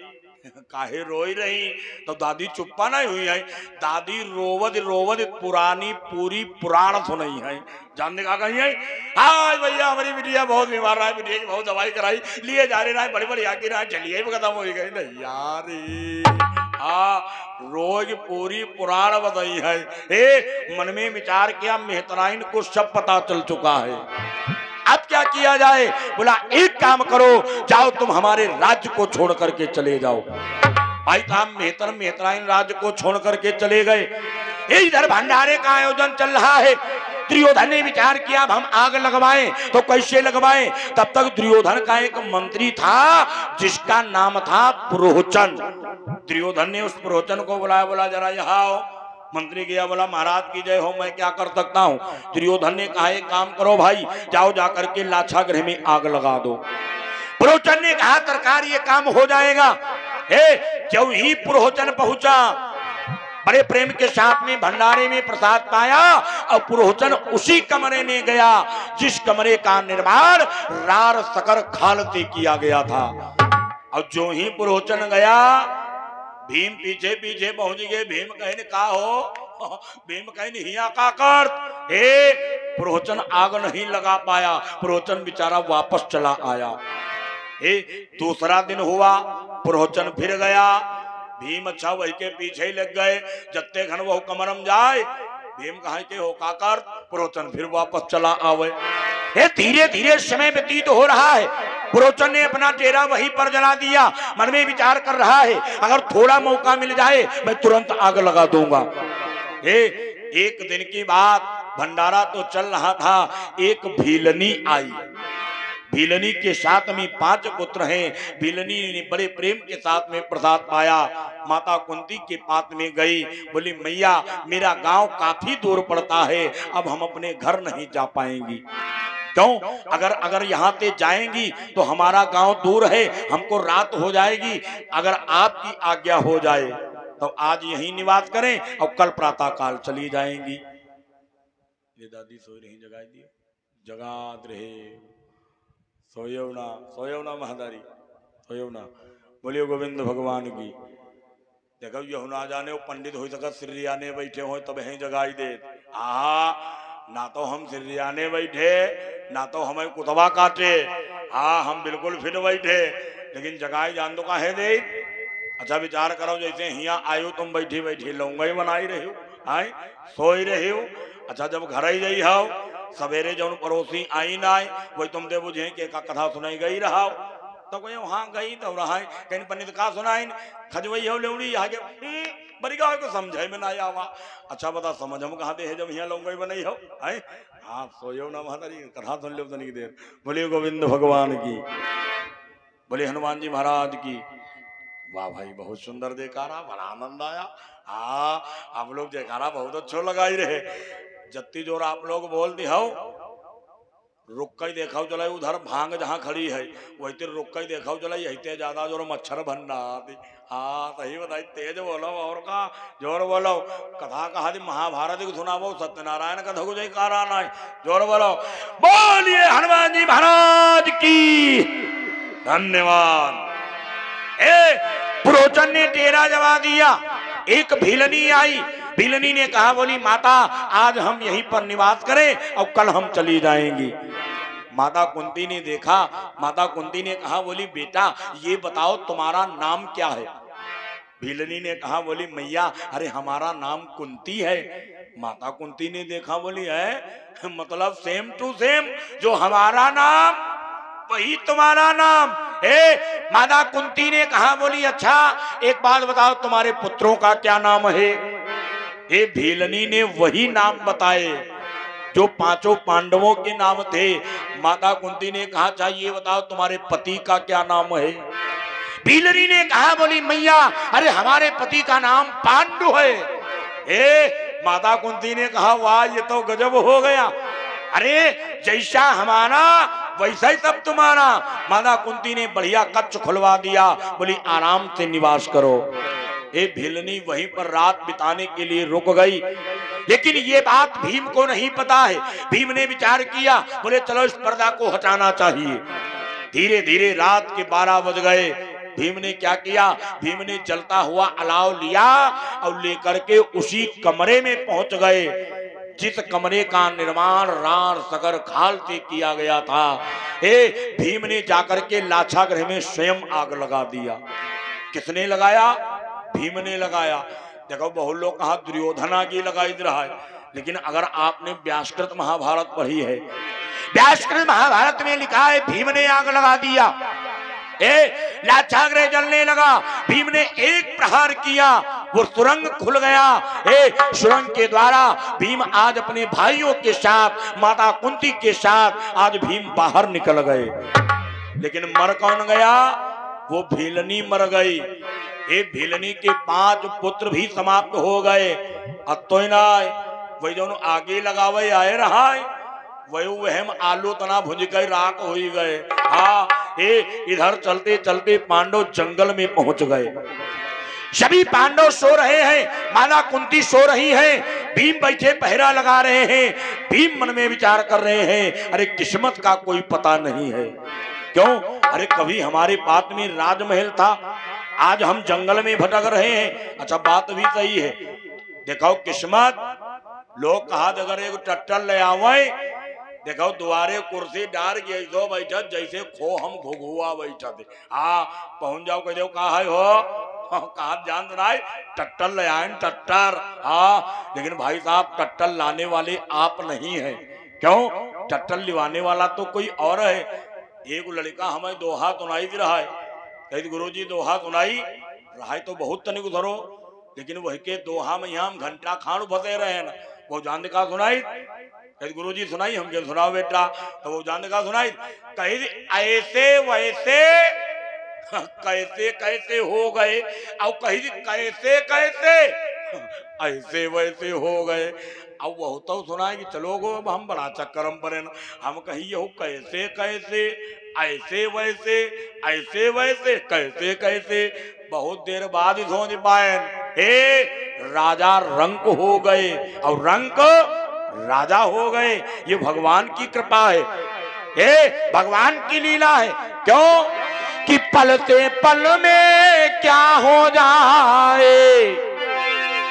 काहे रोई रही, तो दादी चुप्पा नहीं हुई है, दादी रोवद रोवद पुरानी पूरी पुराण सुनाई है। जानने का कहीं है हाँ भैया हमारी बिटिया बहुत बीमार रहा है, बिटिया की बहुत दवाई कराई, लिए जा रहे बड़ी बड़ी आके रहा चलिए खत्म हो गई नहीं यार। हाँ रोज पूरी पुराण बताई है। ए मन में विचार किया, मेहतराइन को सब पता चल चुका है, अब क्या किया जाए? बोला एक काम करो, जाओ तुम हमारे राज्य को छोड़ करके चले जाओ। भाई साहब मेहतराइन राज्य को छोड़ करके चले गए। इधर भंडारे का आयोजन चल रहा है। दुर्योधन ने विचार किया अब हम आग लगवाएं तो कैसे लगवाएं? तब तक दुर्योधन का एक मंत्री था जिसका नाम था पुरोचन। दुर्योधन ने उस पुरोचन को बुलाया, बोला जरा यहाँ आओ। मंत्री गया, बोला महाराज की जय हो, मैं क्या कर सकता हूँ? दुर्योधन ने कहा एक काम करो भाई, जाओ जाकर के लाछा गृह में आग लगा दो। पुरोचन ने कहा सरकार ये काम हो जाएगा। जब ही पुरोचन पहुंचा बड़े प्रेम के साथ में भंडारे में प्रसाद पाया और पुरोचन उसी कमरे में गया जिस कमरे का निर्माण रार सकर खाल से किया गया था। और जो ही पुरोचन गया भीम पीछे पीछे पहुंच गए। भीम कहने का हो, भीम कहने हिया का कर। हे पुरोचन आग नहीं लगा पाया, पुरोचन बेचारा वापस चला आया। हे दूसरा दिन हुआ, पुरोचन फिर गया, भीम अच्छा वही के पीछे ही लग गए। जत्ते घन वो कमरम जाए भीम कहा के हो काकर पुरोचन फिर वापस चला आवे। धीरे धीरे समय व्यतीत हो रहा है। पुरोचन ने अपना डेरा वहीं पर जला दिया। मन में विचार कर रहा है अगर थोड़ा मौका मिल जाए मैं तुरंत आग लगा दूंगा। एक दिन की बात, भंडारा तो चल रहा था, एक भीलनी आई। भीलनी के साथ में 5 पुत्र हैं। भीलनी ने बड़े प्रेम के साथ में प्रसाद पाया। माता कुंती के पास में गई, बोली मैया मेरा गांव काफी दूर पड़ता है, अब हम अपने घर नहीं जा पाएंगी। क्यों? अगर यहाँ से जाएंगी तो हमारा गांव दूर है, हमको रात हो जाएगी। अगर आपकी आज्ञा हो जाए तो आज यहीं निवास करें और कल प्रातः काल चली जाएंगी। ये दादी सोई रही, जगा दिए, जगात रहे, सोयवना महादारी, सोयवना। बोलिए गोविंद भगवान की। देखो यह ना जाने वो पंडित हो सका सिरियाने बैठे हो तब यहीं जगाई दे। ना तो हम सिरियाने बैठे ना तो हमें कुतवा काटे। हम बिल्कुल फिट बैठे, लेकिन जगाई जान तो काहे दे। अच्छा विचार करो, जैसे यहाँ आयो तुम बैठी बैठी लौंगाई बनाई रही हो, आए सोई रही हो। अच्छा जब घर ही गई हो सवेरे जौन पड़ोसी आई ना आए वही तुम दे बुझे के का कथा सुनाई गई रहा तो कोई वहां गई तो रहा कहीं पंडित का सुनाई खजवई हो लेवड़ी आगे बड़ी गाँव को समझाई में ना आवा। अच्छा बता समझ हम कहा दे है जब यहाँ लौंगाई बनाई हो। आए हाँ सोयो ना महाराज कथा सुन लो तनिक देर। बोलिए गोविंद भगवान की, बोले हनुमान जी महाराज की। वाह भाई बहुत सुंदर देखारा, बड़ा आनंद आया। आप लोग देखारा बहुत अच्छा लगाई रहे। जत्ती जोर आप लोग बोल दी हो रुक कई देखा चला उधर भांग जहाँ खड़ी है वही तेरे रुक कई देखा चला यही ज्यादा जोर मच्छर भंडा। सही बताई, तेज बोलो और का जोर बोलो। कथा कहा थी महाभारत को सुना वो सत्यनारायण कथा को जयकारा ना जोर बोलो। बोलिए हनुमान जी महाराज की। धन्यवाद। पुरोचन ने डेरा जमा दिया। एक भीलनी आई। भीलनी ने कहा बोली माता आज हम यहीं पर निवास करें और कल हम चली जाएंगी। माता कुंती ने देखा। माता कुंती ने कहा बोली बेटा ये बताओ तुम्हारा नाम क्या है। भीलनी ने कहा बोली मैया अरे हमारा नाम कुंती है। माता कुंती ने देखा बोली है मतलब सेम टू सेम, जो हमारा नाम वही तुम्हारा नाम। माता कुंती ने कहा बोली अच्छा एक बात बताओ तुम्हारे पुत्रों का क्या नाम है। भीलनी ने वही नाम बताए जो 5 पांडवों के नाम थे। माता कुंती ने कहा चाहिए बताओ तुम्हारे पति का क्या नाम है। भीलनी ने कहा बोली मैया अरे हमारे पति का नाम पांडु है। माता कुंती ने कहा वाह ये तो गजब हो गया। अरे जैसा हमारा वैसा ही सब तुम्हारा। माता कुंती ने बढ़िया कच्छ खुलवा दिया, बोली आराम से निवास करो। भीलनी वहीं पर रात बिताने के लिए रुक गई, लेकिन ये बात भीम को नहीं पता है। भीम ने विचार किया, बोले चलो इस पर्दा को हटाना चाहिए। धीरे धीरे रात के 12 बज गए। भीम ने क्या किया, भीम ने जलता हुआ अलाव लिया और लेकर के उसी कमरे में पहुंच गए जिस कमरे का निर्माण राण सगर खाल से किया गया था। भीम ने जाकर के लाछागृह में स्वयं आग लगा दिया। किसने लगाया? भीम ने लगाया। देखो बहुत लोग कहा दुर्योधन आगे लगाई रहा है, लेकिन अगर आपने व्यासकृत महाभारत पढ़ी है, व्यासकृत महाभारत में लिखा है भीम ने आग लगा दिया। लाछागृह जलने लगा। भीम ने एक प्रहार किया, वो सुरंग खुल गया। सुरंग के द्वारा भीम आज अपने भाइयों के साथ माता कुंती के साथ आज भीम बाहर निकल गए। लेकिन मर कौन गया? वो भीलनी मर गई। भीलनी के 5 पुत्र भी समाप्त हो गए। वही जो आगे लगावे आए रहा वह आलू तना भुंज गए राख हो गए। इधर चलते चलते पांडव जंगल में पहुंच गए। सभी पांडव सो रहे हैं, माता कुंती सो रही है, भीम बैठे पहरा लगा रहे हैं। भीम मन में विचार कर रहे हैं अरे किस्मत का कोई पता नहीं है। क्यों? अरे कभी हमारे पास में राजमहल था, आज हम जंगल में भटक रहे हैं। अच्छा बात भी सही है। देखो किस्मत, लोग कहा अगर एक टट्टल ले आवे, देखो दुआरे कुर्सी डार गई बैठत जैसे खो हम घुघुआ बैठा थे। पहुंच जाओ कह दो कहा है हो कहा जान सुनाए टट्टर ले आए टट्टर। हाँ लेकिन भाई साहब टट्टर लाने वाले आप नहीं है। क्यों? टट्टर लिवाने वाला तो कोई और है। एक लड़का हमें दोहा सुनाई दे रहा है, कही गुरु जी दोहा सुनाई रहा है तो बहुत तनिक धरो, लेकिन वही के दोहा में यहाँ हम घंटा खान फंसे रहे हैं। वो जान का सुनाई, कही गुरु जी सुनाई हमके सुनाओ बेटा। तो वो जान का सुनाई, कही ऐसे वैसे कैसे कैसे हो गए, और कही कैसे कैसे ऐसे वैसे हो गए। अब वह तो सुनाए कि चलो गो अब हम बड़ा चक्करम पड़े न, हम कही हो कैसे कैसे ऐसे वैसे ऐसे वैसे कैसे कैसे। बहुत देर बाद ही सोच पाए हे राजा रंक हो गए और रंक राजा हो गए। ये भगवान की कृपा है, ये भगवान की लीला है। क्यों कि पल से पल में क्या हो जाए,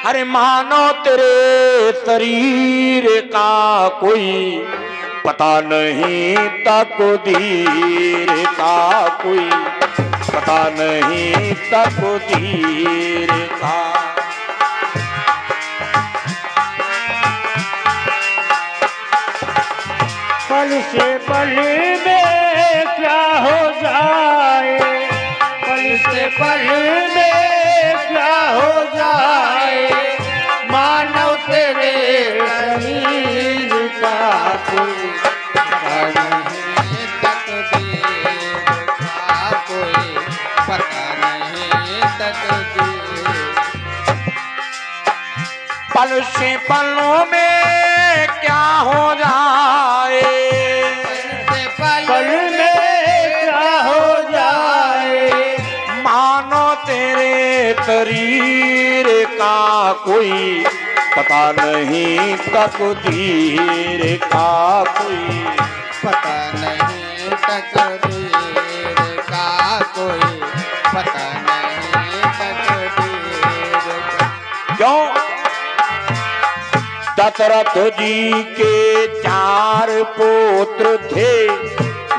अरे मानो तेरे शरीर का कोई पता नहीं, तकदीर का कोई पता नहीं, तकदीर का। पल से पल में क्या हो जाए, पल से पल में क्या हो जाए, मानव तेरे शरीर का कोई पता नहीं, तकदीर का कोई पता नहीं, तकदीर। पल से पलों में क्या हो जाए, पल में क्या हो जाए, मानो तेरे शरीर का कोई पता नहीं, तकदीर का कोई पता नहीं, तकदीर का कोई पता नहीं, तकदीर का। क्यों? दशरथ जी के 4 पुत्र थे,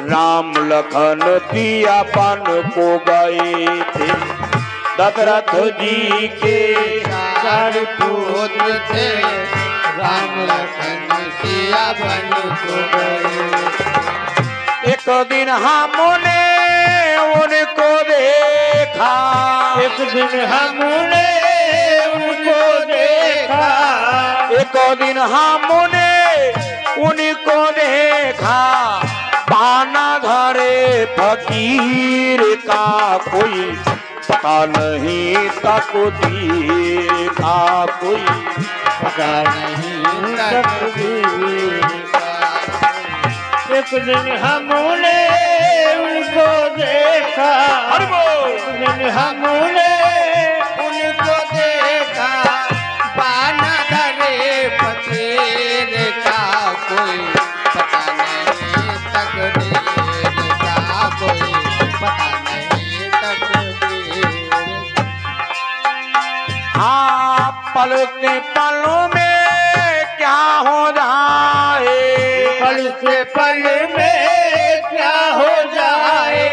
राम लखन सिया बन को गए थे। दशरथ जी के 4 पुत्र थे, राम लखन सिया बन को गए। एक दिन हमने उनको देखा, एक दिन हमने उनको देखा, एक दिन हमने उनको देखा, पाना घरे फकीर का कोई पता नहीं, तकदीर का कोई पता नहीं, तकदीर का। एक दिन हमने उनको देखा, एक दिन हमने उनको देखा, पाना घरे फकीर का कोई पता नहीं, तकदीर का कोई पता नहीं, तकदीर। हाँ पल से पलों में क्या हो जाए, पल से पल में क्या हो जाए,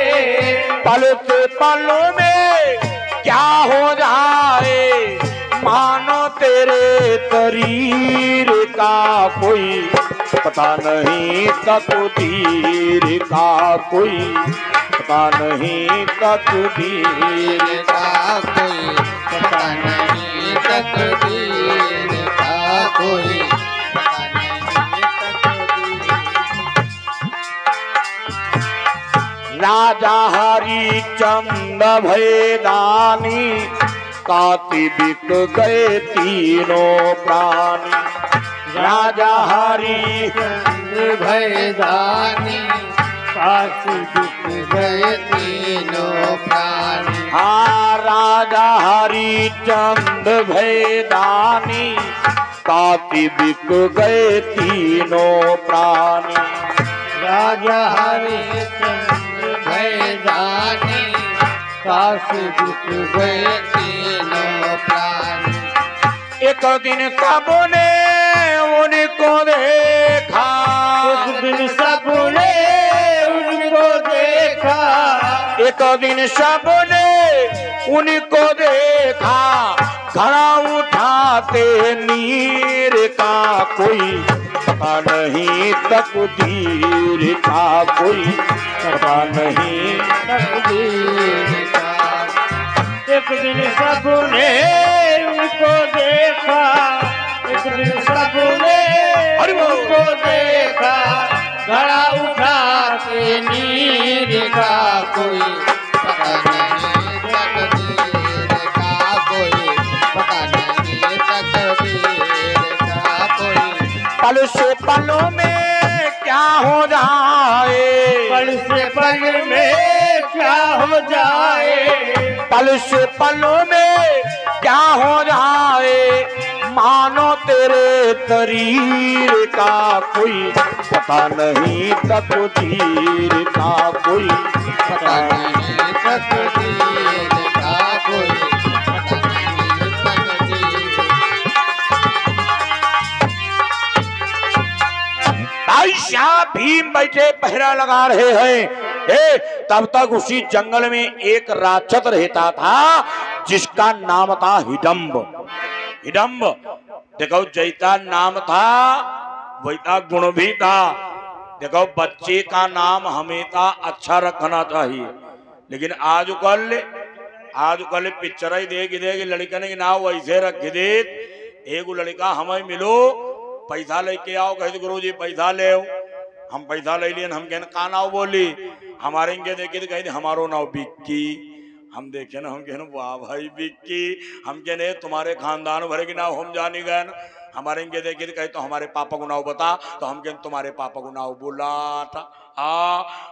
पल से पलों में क्या हो जाए, मानो तेरे शरीर का कोई पता नहीं, तकदीर का कोई पता नहीं, तकदीर का कोई पता नहीं, तकदीर का कोई पता नहीं, तकदीर। राजा हरिचंद भयदानी, काती बिक गए तीनों प्राणी। राजा हरिचंद भयदानी, काशी बिक गए तीनों प्राणी। हाँ राजा हरिचंद भयदानी, काती बिक गए तीनों प्राणी। राजा हरिचंद्र भयदानी, काशी बिक गए तीनों प्राणी। एक दिन सबने उनको देखा, एक दिन सबने उनको देखा, एक दिन सबने उनको देखा घड़ा उठाते नीर का, कोई पता नहीं तकदीर का, कोई पता नहीं तकदीर का। एक दिन सबने उनको देखा, एक दिन सबने उनको देखा, घड़ा उठा के नीर का, कोई पता नहीं तकदीर का, कोई पता नहीं तकदीर का, कोई पल से पलों में क्या हो जाए, पल से पल में क्या हो जाए, पल से पलों में क्या हो जाए, मानो तेरे तरीर का, कोई पता नहीं तकदीर का, कोई पता नहीं तकदीर का, कोई पता नहीं तकदीर। भाई शाह भीम बैठे पहरा लगा रहे हैं। तब तक उसी जंगल में एक राक्षस रहता था जिसका नाम था हिडम्ब। हिडम्ब देखो जैसा नाम था वैसा गुण भी था। देखो बच्चे का नाम हमेशा अच्छा रखना चाहिए, लेकिन आजकल पिक्चर ही देख लड़का ने नाम वैसे रख दे। एक लड़का हमें मिलो पैसा लेके आओ, कहे गुरु जी पैसा ले आओ। हम पैसा ले लिए, हम कहने का नाव बोली, हमारे इनके देखे तो कहे हमारो नाव बिक्की। हम देखे ना, हम कहने वाह भाई बिक्की। हम कहने तुम्हारे खानदान भरे की नाव हम जानी गए ना। हमारे इनके देखे तो कहे तो हमारे पापा को नाव बता, तो हम कहने तुम्हारे पापा को नाव बोला था।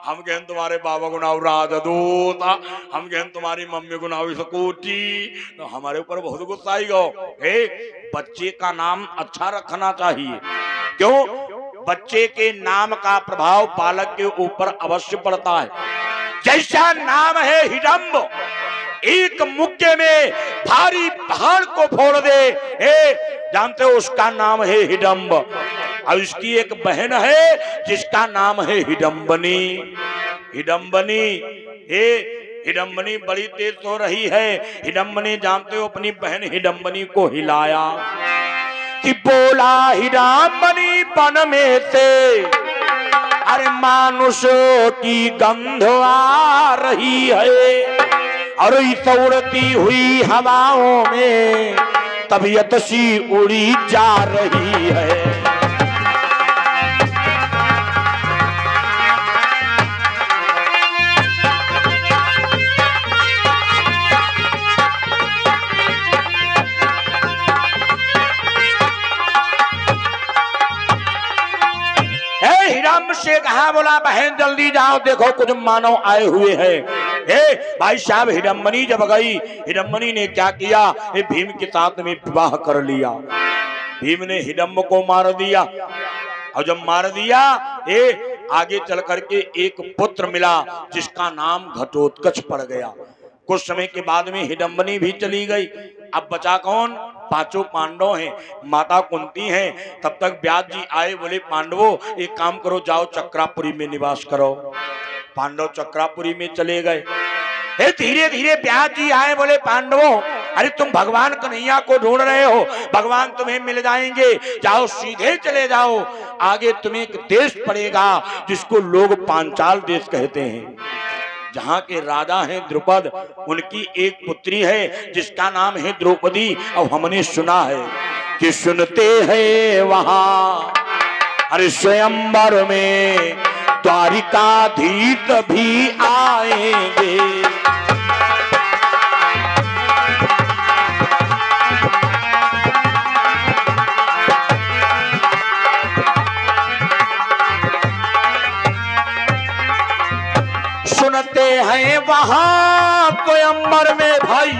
हम कहने तुम्हारे पापा को नाव राजदू था। हम कहने तुम्हारी मम्मी को नाव स्कूटी। तो हमारे ऊपर बहुत गुस्सा आई गो। बच्चे का नाम अच्छा रखना चाहिए। क्यों? बच्चे के नाम का प्रभाव बालक के ऊपर अवश्य पड़ता है। जैसा नाम है हिडम्ब, एक मुक्के में भारी पहाड़ को फोड़ दे। जानते हो उसका नाम है हिडम्ब। और इसकी एक बहन है जिसका नाम है हिडम्बनी। हिडम्बनी हिडम्बनी बड़ी तेज हो रही है। हिडम्बनी जानते हो अपनी बहन हिडम्बनी को हिलाया कि बोला हिडम्बनी वन में से अरे मानुषों की गंध आ रही है, और इस उड़ती हुई हवाओं में तबीयत सी उड़ी जा रही है। हिडम्ब से कहा, बोला बहन जल्दी जाओ, देखो कुछ मानव आए हुए हैं। भाई साहब हिडम्बनी जब गई, हिडम्बनी ने क्या किया, भीम के साथ में विवाह कर लिया। भीम ने हिडम्ब को मार दिया, और जब मार दिया आगे चल करके एक पुत्र मिला जिसका नाम घटोत्कच पड़ गया। कुछ समय के बाद में हिडम्बनी भी चली गई। अब बचा कौन? पांचों पांडव हैं, माता कुंती हैं। तब तक व्यास जी आए, बोले पांडवों एक काम करो, जाओ चक्रापुरी में निवास करो। पांडव चक्रापुरी में चले गए। धीरे धीरे व्यास जी आए, बोले पांडवों अरे तुम भगवान कन्हैया को ढूंढ रहे हो, भगवान तुम्हें मिल जाएंगे, जाओ सीधे चले जाओ। आगे तुम्हें एक देश पड़ेगा जिसको लोग पांचाल देश कहते हैं, जहाँ के राजा हैं द्रुपद, उनकी एक पुत्री है जिसका नाम है द्रौपदी। और हमने सुना है कि सुनते हैं वहां अरे स्वयंवर में द्वारिकाधीश भी आएंगे। सुनते हैं वहां स्वयंवर में भाई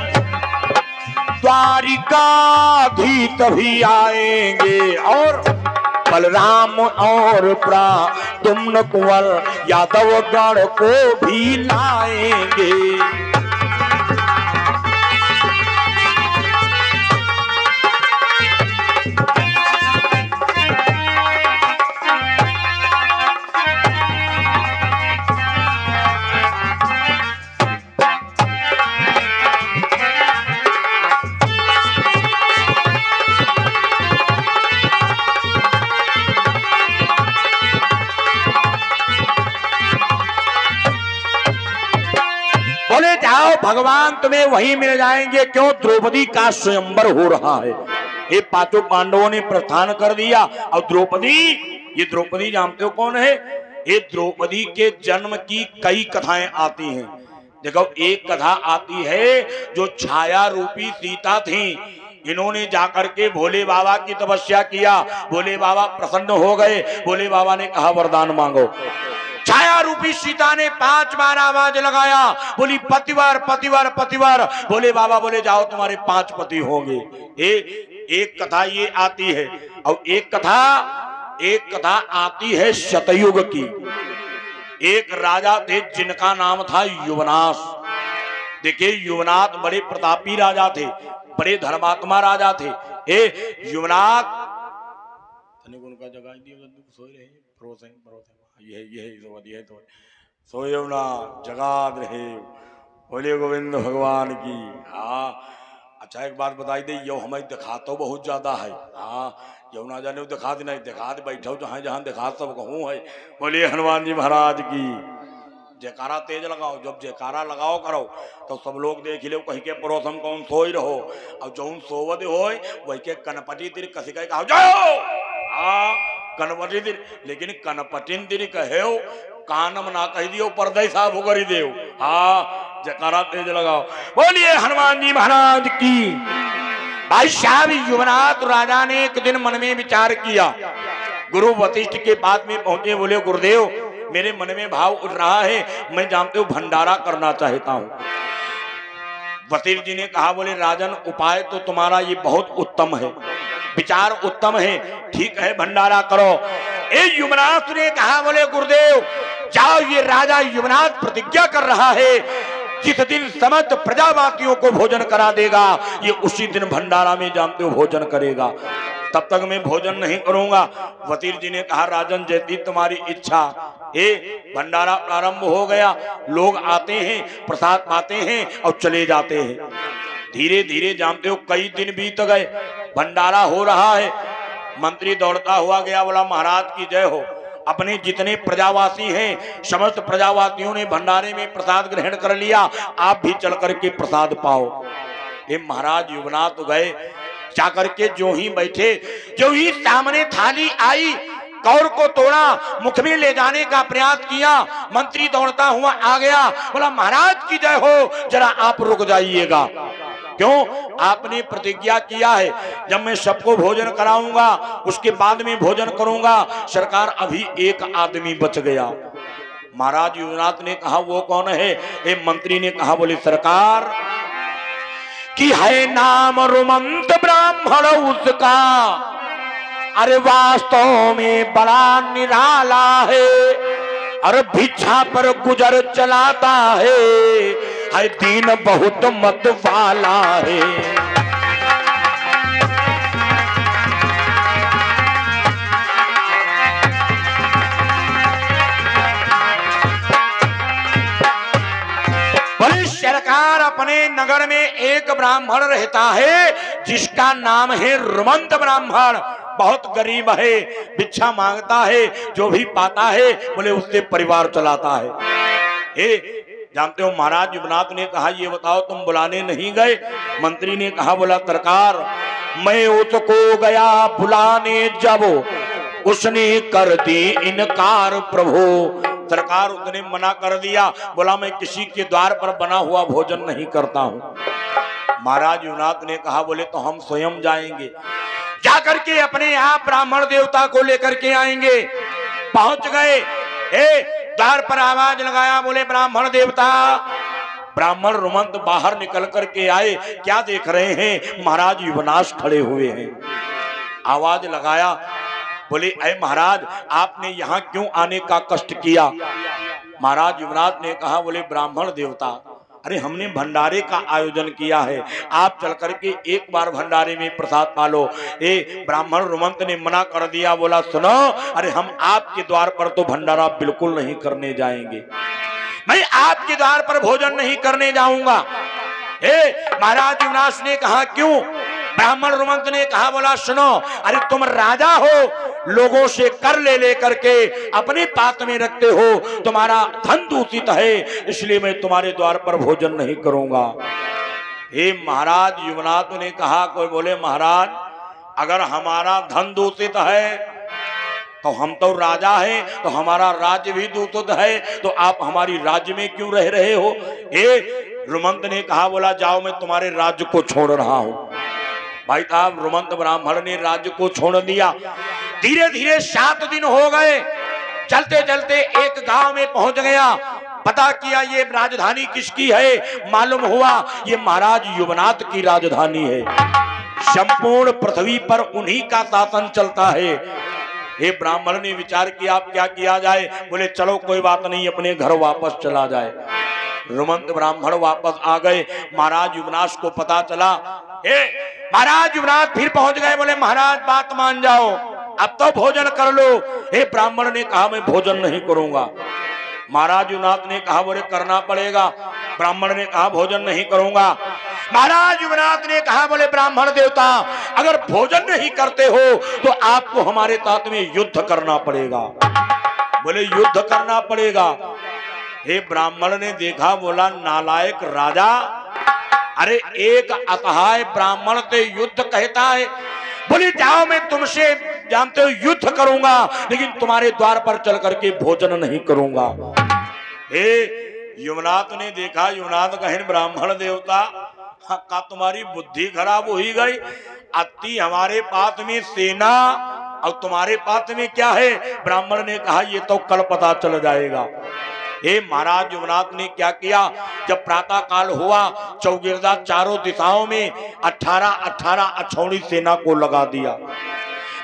द्वारिकाधीश भी आएंगे, और बलराम और प्रद्युम्न कुंवर यादव गण को भी लाएंगे। भगवान तुम्हें वहीं मिल जाएंगे। क्यों? द्रौपदी का स्वयंवर हो रहा है। ये पांचों पांडवों ने प्रस्थान कर दिया। और द्रौपदी, ये द्रौपदी जानते हो कौन है? ये द्रौपदी के जन्म की कई कथाएं आती हैं। देखो, एक कथा आती है जो छाया रूपी सीता थी। इन्होंने जाकर के भोले बाबा की तपस्या किया, भोले बाबा प्रसन्न हो गए। भोले बाबा ने कहा वरदान मांगो। छाया रूपी सीता ने 5 बार आवाज लगाया, बोली पतिवर पतिवर पतिवर। भोले बाबा बोले जाओ तुम्हारे 5 पति होंगे। एक कथा ये आती है। और एक कथा आती है शतयुग की। एक राजा थे जिनका नाम था युवनाश। देखिए, युवनाथ बड़े प्रतापी राजा थे, बड़े धर्मात्मा राजा थे। युवनाथ उनका जगह सोए रहे ये तो सोयो ना जगाद रहे। बोले गोविंद भगवान की। हाँ, अच्छा एक बात बताई दे, यो हमें दिखा तो बहुत ज्यादा है। हाँ, यो ना जाने दिखा दे, नहीं दिखा दे, बैठो जहां जहां दिखा सब कहूँ है। बोलिए हनुमान जी महाराज की। जयकारा तेज लगाओ, जब जयकारा लगाओ करो तो सब लोग देख लो, कहीं के पड़ोस हम कौन सोई रहो। और जौन सोवत हो वही के कनपटी तिर कसी कहो जाओ। हाँ, कनपटी तिर, लेकिन कनपटिन तिर कहे कानम ना कह दियो, पर्दे साफ कर दे। हाँ, जयकारा तेज लगाओ। बोलिए हनुमान जी महाराज की। भाई साहब, युवनाथ राजा ने एक दिन मन में विचार किया। गुरु वशिष्ठ के पास में पहुंचे, बोले गुरुदेव मेरे मन में भाव उठ रहा है, मैं जानते हो भंडारा करना चाहता हूं। वशिष्ठ जी ने कहा, बोले राजन उपाय तो तुम्हारा ये बहुत उत्तम है, विचार उत्तम है, ठीक है भंडारा करो। युवनाथ ने कहा, बोले गुरुदेव जाओ, ये राजा युवनाथ प्रतिज्ञा कर रहा है जिस दिन समस्त प्रजावासियों को भोजन करा देगा, ये उसी दिन भंडारा में जानते हो भोजन करेगा, तब तक मैं भोजन नहीं करूंगा। वशिष्ठ जी ने कहा, राजन जैसी तुम्हारी इच्छा। भंडारा प्रारंभ हो गया। लोग आते हैं, प्रसाद पाते हैं और चले जाते हैं। धीरे धीरे जानते हो कई दिन बीत गए, भंडारा हो रहा है। मंत्री दौड़ता हुआ गया, बोला महाराज की जय हो। अपने जितने प्रजावासी हैं समस्त प्रजावासियों ने भंडारे में प्रसाद ग्रहण कर लिया, आप भी चल करके प्रसाद पाओ। ये महाराज युवनाथ गए, जाकर के जो ही बैठे, जो ही सामने थाली आई, कौर को तोड़ा, मुख में ले जाने का प्रयास किया। मंत्री दौड़ता हुआ आ गया, बोला महाराज की जय हो, जरा आप रुक जाइएगा। क्यों? आपने प्रतिज्ञा किया है जब मैं सबको भोजन कराऊंगा उसके बाद में भोजन करूंगा। सरकार अभी एक आदमी बच गया। महाराज युवनाथ ने कहा, वो कौन है? एक मंत्री ने कहा, बोले सरकार कि है नाम रुमंत ब्राह्मण उसका, अरे वास्तव में बड़ा निराला है, अरे भिक्षा पर गुजर चलाता है दीन बहुत मत वाला है। सरकार अपने नगर में एक ब्राह्मण रहता है जिसका नाम है रुमंत ब्राह्मण। बहुत गरीब है, भिक्षा मांगता है, जो भी पाता है बोले उससे परिवार चलाता है। जानते हो महाराज युवनाथ ने कहा, ये बताओ तुम बुलाने नहीं गए? मंत्री ने कहा, बोला सरकार मैं उसको गया बुलाने, जब उसने कर दी इनकार प्रभु। सरकार उसने मना कर दिया, बोला मैं किसी के द्वार पर बना हुआ भोजन नहीं करता हूं। महाराज युवनाथ ने कहा, बोले तो हम स्वयं जाएंगे, जाकर के अपने आप ब्राह्मण देवता को लेकर के आएंगे। पहुंच गए, द्वार पर आवाज लगाया, बोले ब्राह्मण देवता। ब्राह्मण रुमंत बाहर निकल करके आए। क्या देख रहे हैं? महाराज युवनाश खड़े हुए हैं। आवाज लगाया, बोले अरे महाराज आपने यहाँ क्यों आने का कष्ट किया? महाराज युवनाथ ने कहा, बोले ब्राह्मण देवता अरे हमने भंडारे का आयोजन किया है, आप चल करके एक बार भंडारे में प्रसाद पालो। ब्राह्मण रुमंत ने मना कर दिया, बोला सुनो, अरे हम आपके द्वार पर तो भंडारा बिल्कुल नहीं करने जाएंगे, मैं आपके द्वार पर भोजन नहीं करने जाऊंगा। महाराज युवनाश ने कहा क्यों? ब्राह्मण रुमंत ने कहा, बोला सुनो, अरे तुम राजा हो, लोगों से कर ले करके अपने पात में रखते हो, तुम्हारा धन दूषित है, इसलिए मैं तुम्हारे द्वार पर भोजन नहीं करूंगा। हे महाराज, युवनाथ ने कहा, कोई बोले महाराज अगर हमारा धन दूषित है तो हम तो राजा हैं, तो हमारा राज्य भी दूषित है, तो आप हमारी राज्य में क्यों रह रहे हो? रुमंत ने कहा, बोला जाओ मैं तुम्हारे राज्य को छोड़ रहा हूं। भाई साहब, रुमंत ब्राह्मण ने राज्य को छोड़ दिया। धीरे धीरे 7 दिन हो गए, चलते चलते एक गांव में पहुंच गया। पता किया ये राजधानी किसकी है, मालूम हुआ ये महाराज युवनाथ की राजधानी है। संपूर्ण पृथ्वी पर उन्हीं का शासन चलता है। हे ब्राह्मण ने विचार किया अब क्या किया जाए? बोले चलो कोई बात नहीं, अपने घर वापस चला जाए। रुमंत ब्राह्मण वापस आ गए। महाराज युवनाथ को पता चला। महाराज युवनाथ फिर पहुंच गए। बोले महाराज बात मान जाओ, अब तो भोजन कर लो। हे ब्राह्मण ने कहा मैं भोजन नहीं करूंगा। महाराज युवनाथ ने कहा बोले करना पड़ेगा। ब्राह्मण ने कहा भोजन नहीं करूंगा। महाराज युवनाथ ने कहा बोले ब्राह्मण देवता अगर भोजन नहीं करते हो तो आपको हमारे साथ में युद्ध करना पड़ेगा। बोले युद्ध करना पड़ेगा। हे ब्राह्मण ने देखा, बोला नालायक राजा, अरे एक असहाय ब्राह्मण से युद्ध कहता है। बोले जाओ मैं तुमसे जानते हो युद्ध करूंगा, लेकिन तुम्हारे द्वार पर चल करके भोजन नहीं करूंगा। हे युवनाथ ने देखा, युवनाथ कहे ब्राह्मण देवता का तुम्हारी बुद्धि खराब हो ही गई। अति हमारे पास में सेना और तुम्हारे पास में क्या है? ब्राह्मण ने कहा ये तो कल पता चल जाएगा। हे महाराज युवनाथ ने क्या किया? जब प्रातः काल हुआ, चौगिरदा चारों दिशाओं में 18 अछौड़ी सेना को लगा दिया।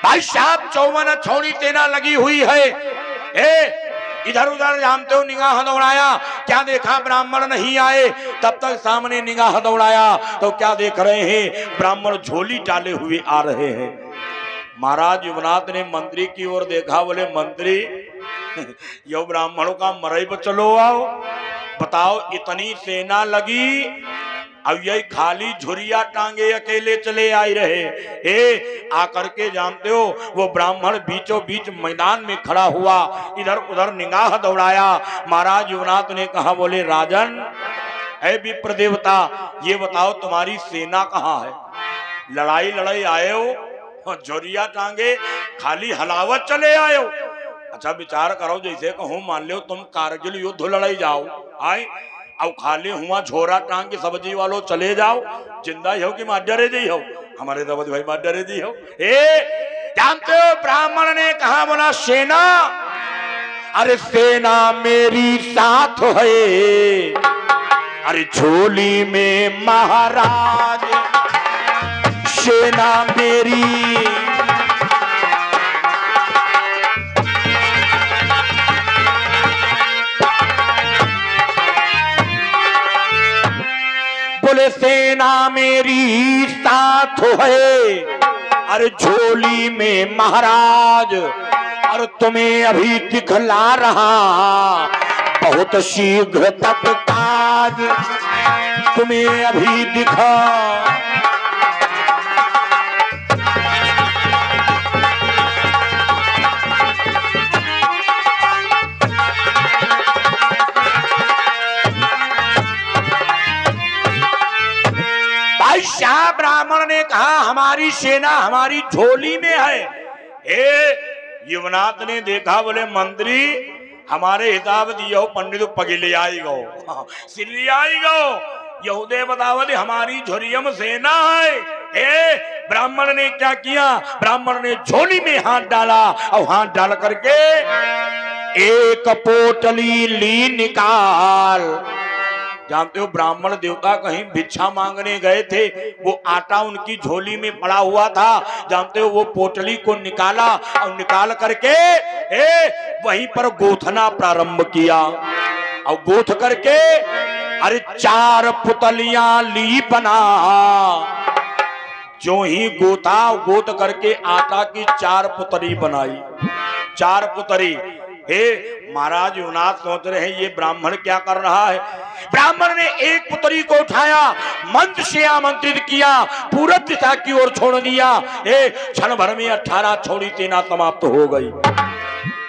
भाई साहब 54 अछौड़ी सेना लगी हुई है। इधर उधर जानते हो निगाह दौड़ाया, क्या देखा? ब्राह्मण नहीं आए। तब तक सामने निगाह दौड़ाया तो क्या देख रहे हैं? ब्राह्मण झोली डाले हुए आ रहे हैं। महाराज युवनाथ ने मंत्री की ओर देखा। बोले मंत्री यो ब्राह्मणों का मरई पर चलो आओ। बताओ इतनी सेना लगी, अब यही खाली झुरिया टांगे अकेले चले आए रहे। आकर के जानते हो वो ब्राह्मण बीचों बीच मैदान में खड़ा हुआ, इधर उधर निगाह दौड़ाया। महाराज युवनाथ ने कहा, बोले राजन है विप्र देवता, ये बताओ तुम्हारी सेना कहाँ है? लड़ाई आए हो, झुरिया टांगे खाली हलावत चले आए हो? अच्छा विचार करो, जैसे कहूँ मान लो तुम कारगिल युद्ध लड़ाई जाओ, आए अब खाली हुआ झोरा टांग के सब्जी वालों चले जाओ, जिंदा ही हो कि मार डरे जी हो? हमारे दबद भाई मार डरे जी हो। जानते हो ब्राह्मण ने कहा, बोला सेना, अरे सेना मेरी साथ है, अरे झोली में महाराज सेना मेरी। बोले सेना मेरी साथ है, अरे झोली में महाराज, और तुम्हें अभी दिखला रहा बहुत शीघ्र तत्काल, तुम्हें अभी दिखा। ब्राह्मण ने कहा हमारी सेना हमारी झोली में है। युवनाथ ने देखा, बोले मंत्री हमारे हिसाब दियो पंडित पगले आई गो सिल्ली आई गो, यहूदे बतावत हमारी झोरियम सेना है। ब्राह्मण ने क्या किया? ब्राह्मण ने झोली में हाथ डाला और हाथ डाल करके एक पोटली ली निकाल। जानते हो ब्राह्मण देवता कहीं भिक्षा मांगने गए थे, वो आटा उनकी झोली में पड़ा हुआ था। जानते हो वो पोटली को निकाला और निकाल करके वहीं पर गोथना प्रारंभ किया और गोथ करके अरे 4 पुतलियां ली बना। जो ही गोथा गोथ करके आटा की 4 पुतली बनाई। 4 पुतली हे महाराज युवनाथ सोच रहे हैं ये ब्राह्मण क्या कर रहा है। ब्राह्मण ने एक पुतरी को उठाया, मंत्र से आमंत्रित किया, पूरब दिशा की ओर छोड़ दिया। क्षण भर में 18 छौड़ी सेना समाप्त हो गई।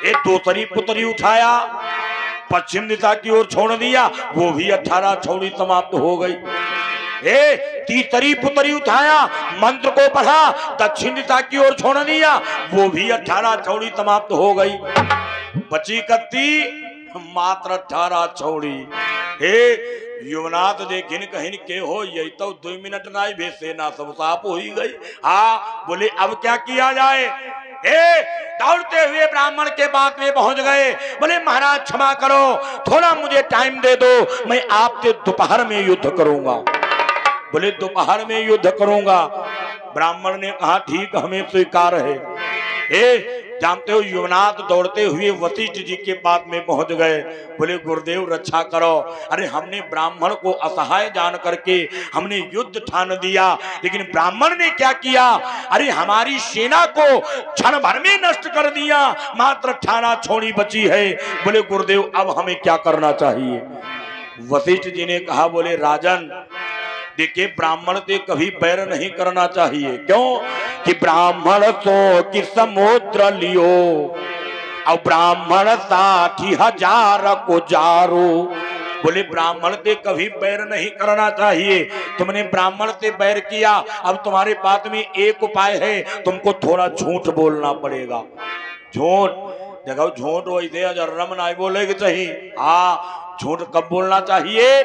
एक दूसरी पुतरी उठाया, पश्चिम दिशा की ओर छोड़ दिया, वो भी 18 छौड़ी समाप्त हो गई। तीसरी पुतरी उठाया, मंत्र को पढ़ा, दक्षिण दिशा की ओर छोड़ दिया, वो भी 18 छौड़ी समाप्त हो गई। बची कत्ती मात्र 18 छौड़ी। युवनाथ देखिन कहीं के हो, यही तो 2 मिनट ना भी सेना सब साफ हो ही गई। हाँ बोले अब क्या किया जाए। दौड़ते हुए ब्राह्मण के पास में पहुंच गए। बोले महाराज क्षमा करो, थोड़ा मुझे टाइम दे दो, मैं आपसे दोपहर में युद्ध करूंगा। बोले दोपहर में युद्ध करूंगा। ब्राह्मण ने कहा ठीक, हमें स्वीकार है। जानते हो युवनाथ दौड़ते हुए वशिष्ठ जी के पास में पहुंच गए। बोले गुरुदेव रक्षा करो। अरे हमने ब्राह्मण को असहाय जान करके हमने युद्ध ठान दिया, लेकिन ब्राह्मण ने क्या किया, अरे हमारी सेना को क्षण भर में नष्ट कर दिया, मात्र 18 छौड़ी बची है। बोले गुरुदेव अब हमें क्या करना चाहिए। वशिष्ठ जी ने कहा, बोले राजन देखिए ब्राह्मण से कभी बैर नहीं करना चाहिए। क्यों कि ब्राह्मण तो कि समुद्र लियो और ब्राह्मण 60,000 को जारो। बोले ब्राह्मण से कभी बैर नहीं करना चाहिए। तुमने ब्राह्मण से बैर किया, अब तुम्हारे पास में एक उपाय है, तुमको थोड़ा झूठ बोलना पड़ेगा। झूठ देखो, झूठ वैसे अजर्रम नहीं बोलेगी चाहिए। हाँ झूठ कब बोलना चाहिए।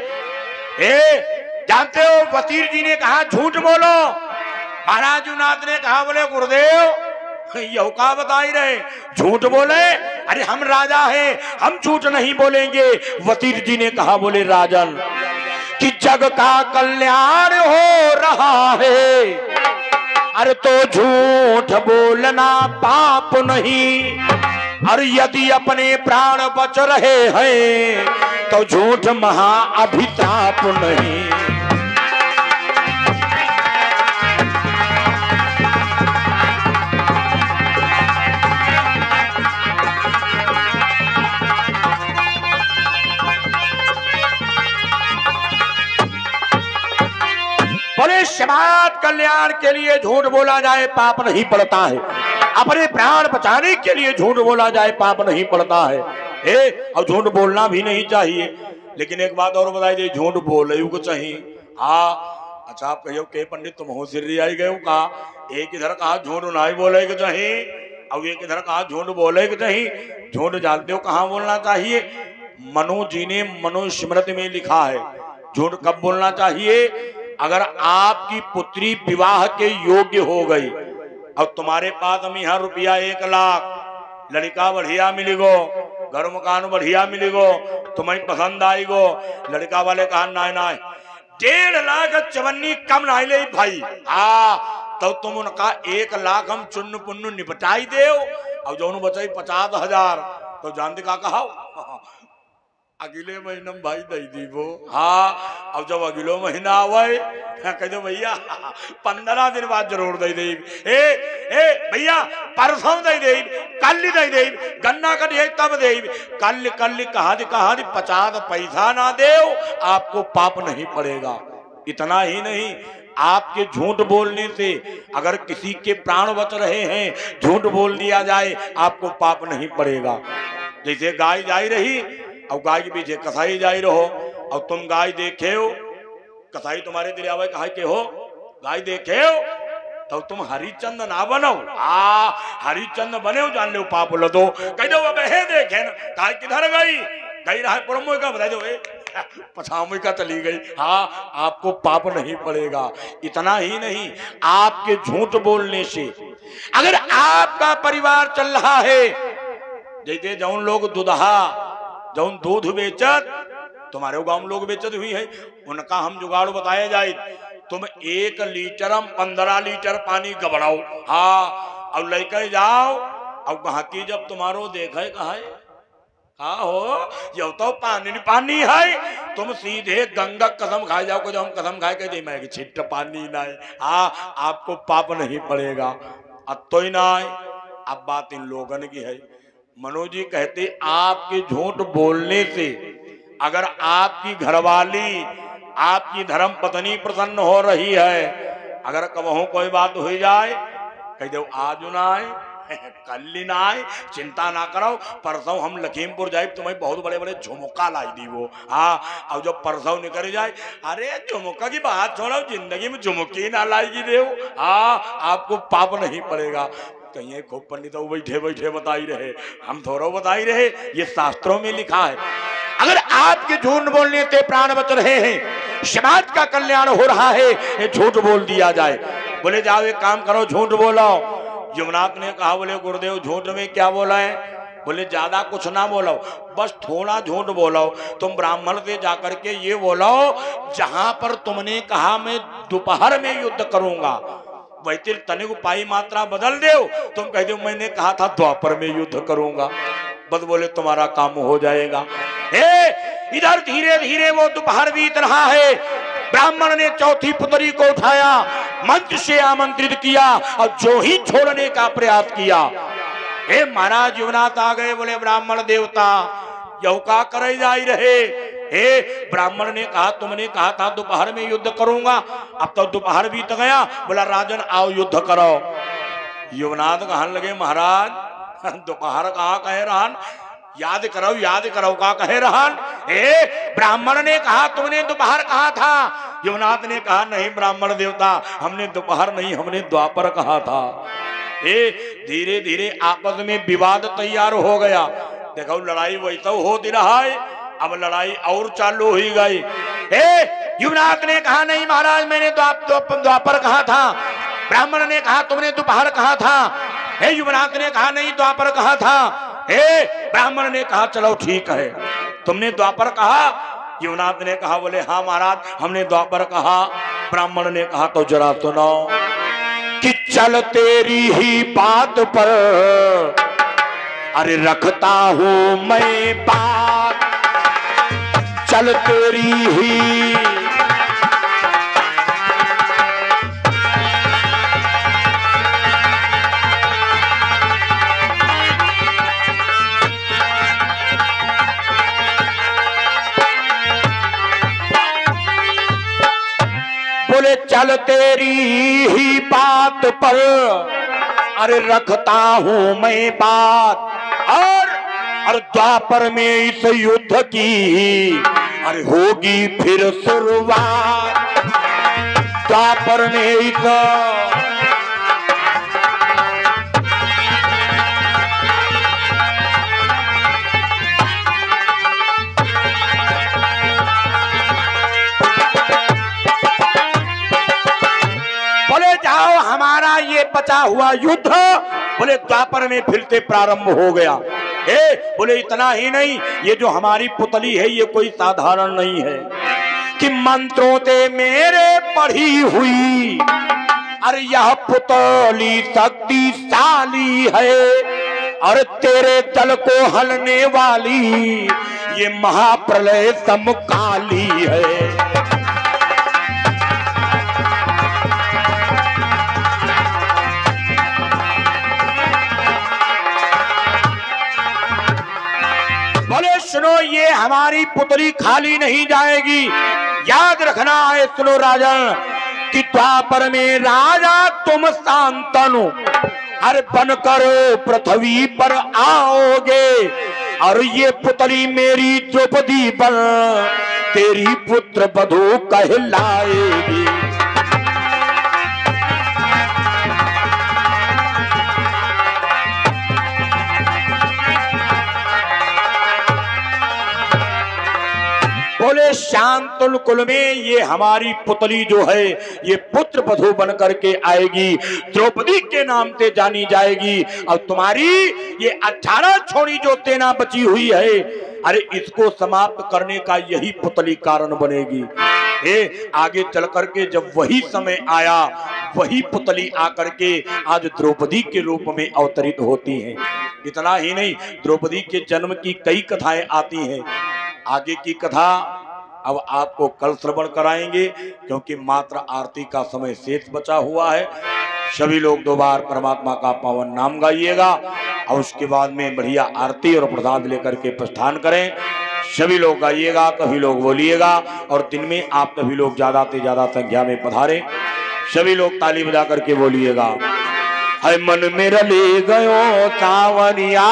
जानते हो वजीर जी ने कहा झूठ बोलो। महाराज युवनाथ ने कहा, बोले गुरुदेव यह का बता ही रहे, झूठ बोले। अरे हम राजा हैं, हम झूठ नहीं बोलेंगे। वजीर जी ने कहा, बोले राजन कि जग का कल्याण हो रहा है, अरे तो झूठ बोलना पाप नहीं, और यदि अपने प्राण बच रहे हैं तो झूठ महा अभिताप नहीं। बोले समाज कल्याण के लिए झूठ बोला जाए पाप नहीं पड़ता है, अपने प्राण बचाने के लिए झूठ बोला जाए पाप नहीं पड़ता है। और झूठ बोलना भी नहीं चाहिए। लेकिन एक बात और बताई दे, झूठ बोले को चाहिए। हाँ अच्छा आप कहो के पंडित तुम हो सिर्री आई गए का, एक इधर कहा झूठ नहीं बोले को चाहिए, और एक इधर कहा झूठ बोले को चाहिए। झूठ जानते हो कहाँ बोलना चाहिए। मनु जी ने मनुस्मृति में लिखा है झूठ कब बोलना चाहिए, अगर आपकी पुत्री विवाह के योग्य हो गई और तुम्हारे पास हम यहाँ रुपया 1 लाख, लड़का बढ़िया मिलेगो, घर मकान बढ़िया मिलेगो, तुम्हें पसंद आएगो। लड़का वाले कहा नाय नाय 1.5 लाख चवन्नी कम ना ले भाई। हाँ तो तुम उनका 1 लाख हम चुन्न पुन्न निपटाई दे, और जो बचाई 50,000 तो जानते का कहा अगले महीने भाई दे दी वो। हाँ अब जब अगलो महीना आवे कह दो भैया 15 दिन बाद जरूर दे दे। भैया परसों दे दे, कल दे दे, गन्ना का दे तब दे, कल कहा 50 पैसा ना दे आपको पाप नहीं पड़ेगा। इतना ही नहीं, आपके झूठ बोलने से अगर किसी के प्राण बच रहे हैं, झूठ बोल दिया जाए आपको पाप नहीं पड़ेगा। जैसे गाय जाई रही और गाय के पीछे कसाई जाई रहो, और तुम गाय देखे हो, कसाई तुम्हारे दिल आवे कहा के हो गाय देखे हो, तो तुम हरिचंद ना बनो। हरिचंद बने हो जान लो पाप लो दो। कह दो हे देखे ना गाय किधर गई, गई रहा परमोई का बता दो पछामुई का चली गई। हाँ आपको पाप नहीं पड़ेगा। इतना ही नहीं, आपके झूठ बोलने से अगर आपका परिवार चल रहा है, जैसे जौन लोग दुधहा जौन दूध बेचत, तुम्हारे गांव में लोग बेचत हुई है, उनका हम जुगाड़ बताया जाए। तुम 1 लीटर में 15 लीटर पानी गबड़ाओ। हाँ अब लेकर जाओ, अब कहा की जब तुम्हारो देखे कहा हाँ हो ये तो पानी है, तुम सीधे गंगा कसम खा जाओ को, जब हम कसम खाए के मैं छिट पानी ना है। हाँ आपको पाप नहीं पड़ेगा। अब तो ही ना, अब बात इन लोगन की है। मनोज जी कहते आपके झूठ बोलने से अगर आपकी घरवाली आपकी धर्म पत्नी प्रसन्न हो रही है, अगर कबहू कोई बात हो जाए कह दो आज ना आए कल ना आए, चिंता ना करो, परसों हम लखीमपुर जाए तुम्हें बहुत बड़े बड़े झुमका लाई दी वो। हाँ अब जब परसों निकल जाए, अरे झुमका की बात छोड़ो, जिंदगी में झुमकी ना लाएगी देव। हाँ आपको पाप नहीं पड़ेगा। कहीं खूब पंडित बैठे बैठे बताई रहे, हम थोड़ा बताई रहे, ये शास्त्रों में लिखा है। अगर आपके झूठ बोलने से प्राण बच रहे हैं, समाज का कल्याण हो रहा है, ये झूठ बोल दिया जाए। बोले जाओ एक काम करो, झूठ बोलो। युवनाथ ने कहा बोले गुरुदेव झूठ में क्या बोला है? बोले ज्यादा कुछ ना बोलो, बस थोड़ा झूठ बोलो। तुम ब्राह्मण से जाकर के ये बोलो जहां पर तुमने कहा मैं दोपहर में युद्ध करूंगा, वैसे तनिक पाई मात्रा बदल दो, तुम कह दो मैंने कहा था द्वापर में युद्ध करूंगा, बस बोले तुम्हारा काम हो जाएगा। इधर धीरे धीरे वो दोपहर बीत रहा है। ब्राह्मण ने चौथी पुत्री को उठाया, मंच से आमंत्रित किया और जो ही छोड़ने का प्रयास किया, हे महाराज युवनाथ आ गए। बोले ब्राह्मण देवता यह का करे जाई रहे। हे ब्राह्मण ने कहा तुमने कहा था दोपहर में युद्ध करूंगा, अब तो दोपहर बीत गया। बोला राजन आओ युद्ध करो। युवनाथ कहने लगे महाराज दोपहर कहा कहे रहन, याद करो का कहे रहन। ब्राह्मण ने कहा तुमने दोपहर कहा था। युवनाथ ने कहा नहीं ब्राह्मण देवता, हमने दोपहर नहीं हमने द्वापर कहा था। धीरे धीरे आपस में विवाद तैयार हो गया। देखो लड़ाई वैसा होती रहा है, अब लड़ाई और चालू हो गई। युवनाथ ने कहा नहीं महाराज मैंने द्वापर कहा था। ब्राह्मण ने कहा तुमने दोपहर कहा था। युवनाथ ने कहा नहीं द्वापर कहा था। ब्राह्मण ने कहा चलो ठीक है तुमने द्वापर कहा। युवनाथ ने कहा बोले हाँ महाराज हमने द्वापर कहा। ब्राह्मण ने कहा तो जरा सुनो कि चल तेरी ही बात पर अरे रखता हूं मैं बात, चल तेरी ही बोले चल तेरी ही बात पर अरे रखता हूं मैं बात। और द्वापर में इस युद्ध की अरे होगी फिर शुरुआत। द्वापर में इस हमारा ये बचा हुआ युद्ध बोले द्वापर में फिर से प्रारंभ हो गया। बोले इतना ही नहीं, ये जो हमारी पुतली है ये कोई साधारण नहीं है कि मंत्रों से मेरे पढ़ी हुई अरे यह पुतली शक्तिशाली है और तेरे दल को हलने वाली ये महाप्रलय समकाली है। बोले सुनो ये हमारी पुतली खाली नहीं जाएगी, याद रखना है। सुनो राजन कि द्वापर में राजा तुम शांतनु अरे बनकर पृथ्वी पर आओगे और ये पुतली मेरी द्रौपदी बन तेरी पुत्र वधू कहलाएगी। बोले शांतनु कुल में ये हमारी पुतली जो है ये पुत्र वधू बन करके आएगी, द्रौपदी के नाम से जानी जाएगी। और तुम्हारी ये 18 छोड़ी जो सेना बची हुई है अरे इसको समाप्त करने का यही पुतली कारण बनेगी। आगे चल करके जब वही समय आया वही पुतली आकर के आज द्रौपदी के रूप में अवतरित होती है। इतना ही नहीं, द्रौपदी के जन्म की कई कथाएं आती हैं। आगे की कथा अब आपको कल श्रवण कराएंगे क्योंकि मात्र आरती का समय शेष बचा हुआ है। सभी लोग 2 बार परमात्मा का पावन नाम गाइएगा और उसके बाद में बढ़िया आरती और प्रसाद लेकर के प्रस्थान करें। सभी लोग गाइएगा, कभी लोग बोलिएगा और दिन में आप सभी लोग ज्यादा से ज्यादा संख्या में पधारें। सभी लोग ताली बजा करके बोलिएगा। है मन मेरा ले गयो कांवरिया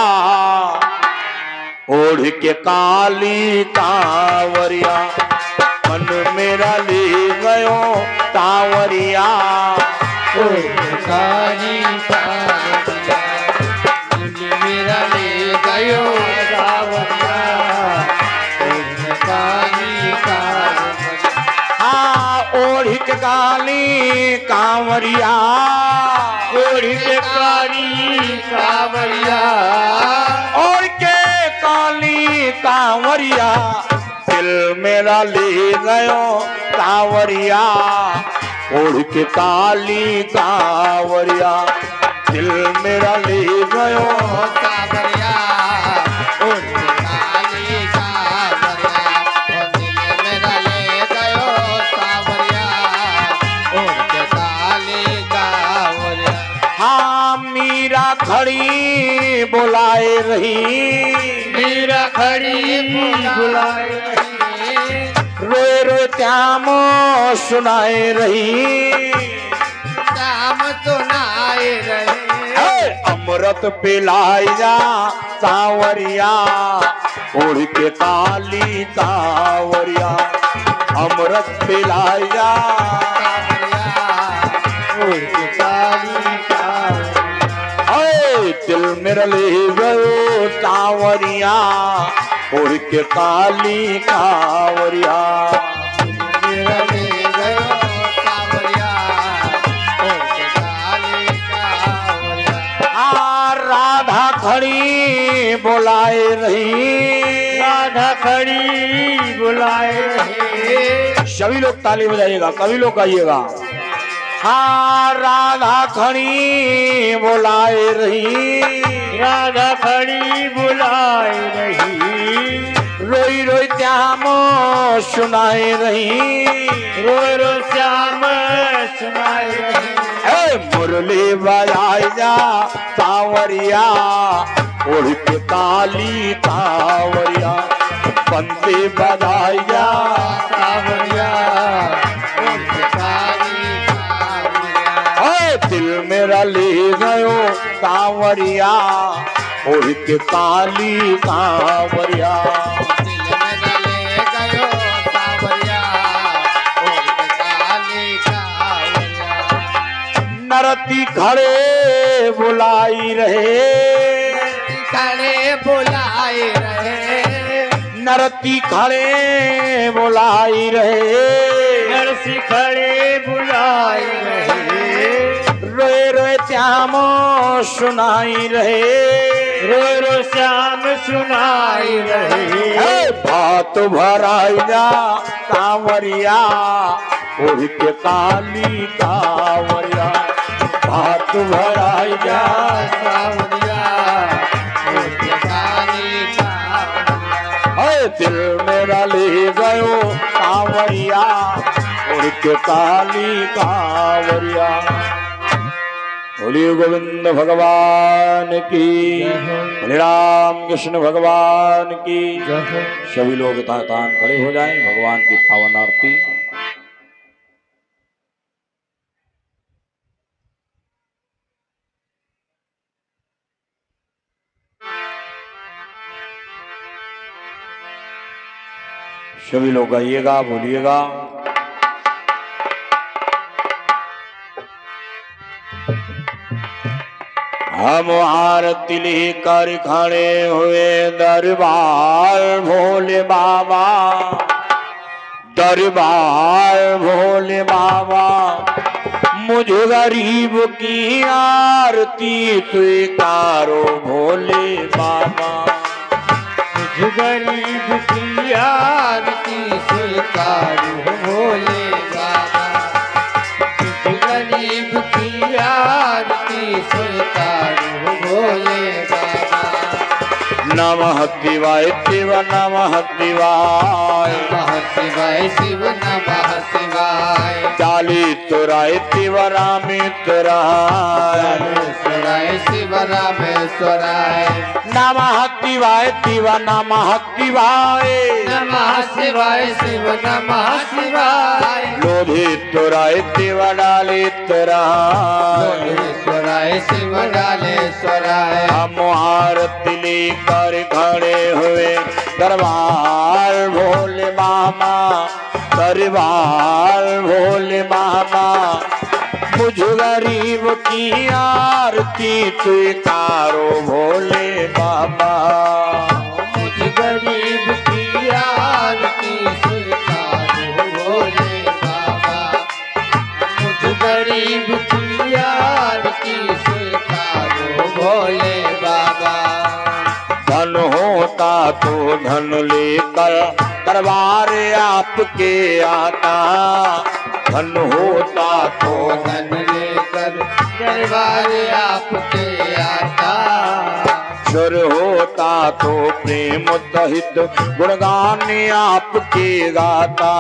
ओढ़ के काली कांवरिया, मन मेरा ले गयो कांवरिया ओढ़ के काली कांवरिया, मन मेरा ले गयो कांवरिया ओढ़ के काली कांवरिया। हाँ ओढ़ के काली कांवरिया, ओढ़ के काली कांवरिया, ओढ़ के काली कांवरिया, दिल मेरा ले गयो कांवरिया ओढ़ के काली कांवरिया, दिल मेरा ले गयो कांवरिया ओढ़ के काली कांवरिया, दिल मेरा ले गयो कांवरिया ओढ़ के काली कांवरिया। हाँ मीरा खड़ी बुलाए रही, मीरा खड़ी बुलाए रही, रोए रोए त्यामो सुनाए रही, शाम सुनाए रहे, अमृत पिलाया कांवरिया ओढ़ के काली कांवरिया, अमृत पिलाया ओढ़ के काली कांवरिया। दिल मेरा ले गयो कांवरिया ओढ़ के काली कांवरिया, मेरा ले गयो कांवरिया ओढ़ के काली कांवरिया। राधा खड़ी बुलाए रही, राधा खड़ी बुलाए रहे, सभी लोग ताली बजाइएगा, कभी लोग गाइएगा। हाँ राधा खड़ी बुलाए रही, राधा खड़ी बुलाए रही, रोई रोई त्यामो सुनाए रही, रोए रो श्याम सुनाए रहे, मुरली बजाया कांवरिया ओढ़ के काली कांवरिया, बंसी बजाया कांवरिया ओढ़ के काली कांवरिया। दिल मेरा ले गयो कांवरिया ओढ़ के काली कांवरिया, दिल मेरा ले गयो कांवरिया ओढ़ के काली कांवरिया। नरती खड़े बुलाई रहे, खड़े बुलाए रहे, नरती खड़े बुलाई रहे, नरसी खड़े बुलाए रहे, रोए रोए त्यामो सुनाई रहे, रोए रो श्याम सुनाए रहे, भात भराया कांवरिया ओढ़ के काली कांवरिया, भात भराया कांवरिया ओढ़ के काली कांवरिया। दिल मेरा ले गयो कांवरिया ओढ़ के काली कांवरिया। बोलिए गोविंद भगवान की, बोले राम कृष्ण भगवान की। सभी लोग तान खड़े हो जाएं, भगवान की पावन आरती। सभी लोग गाइएगा, बोलिएगा। हम आरती लेकर खड़े हुए दरबार भोले बाबा, दरबार भोले बाबा, मुझ गरीब की आरती स्वीकारो भोले बाबा, मुझ गरीब की आरती स्वीकारो भोले बाबा, गरीब की आरती स्वीकारो भोले बाबा। नमः शिवाय शिव नमः शिवाय नमः शिवाय शिव नमः शिवाय 40 चौराहे शिव रामेश्वराय शिव रामेश्वराय नमः शिवाय शिव नमः शिवाय नमः शिवाय शिव नमः शिवाय लोधेश्वराय शिव डालेश्वराय शिव डालेश्वराय हम आरती लेकर खड़े हुए दरबार भोले मामा दरबार भोले मामा मुझ गरीब की आरती स्वीकारो भोले बाबा मुझ गरीब की आरती स्वीकारो भोले बाबा मुझ गरीब की आरती स्वीकारो भोले बाबा धन होता तो धन लेकर दरबार आपके आता धन होता तो धन लेकर दरबार आपके आता सुर होता तो प्रेम सहित गुणगान आपके गाता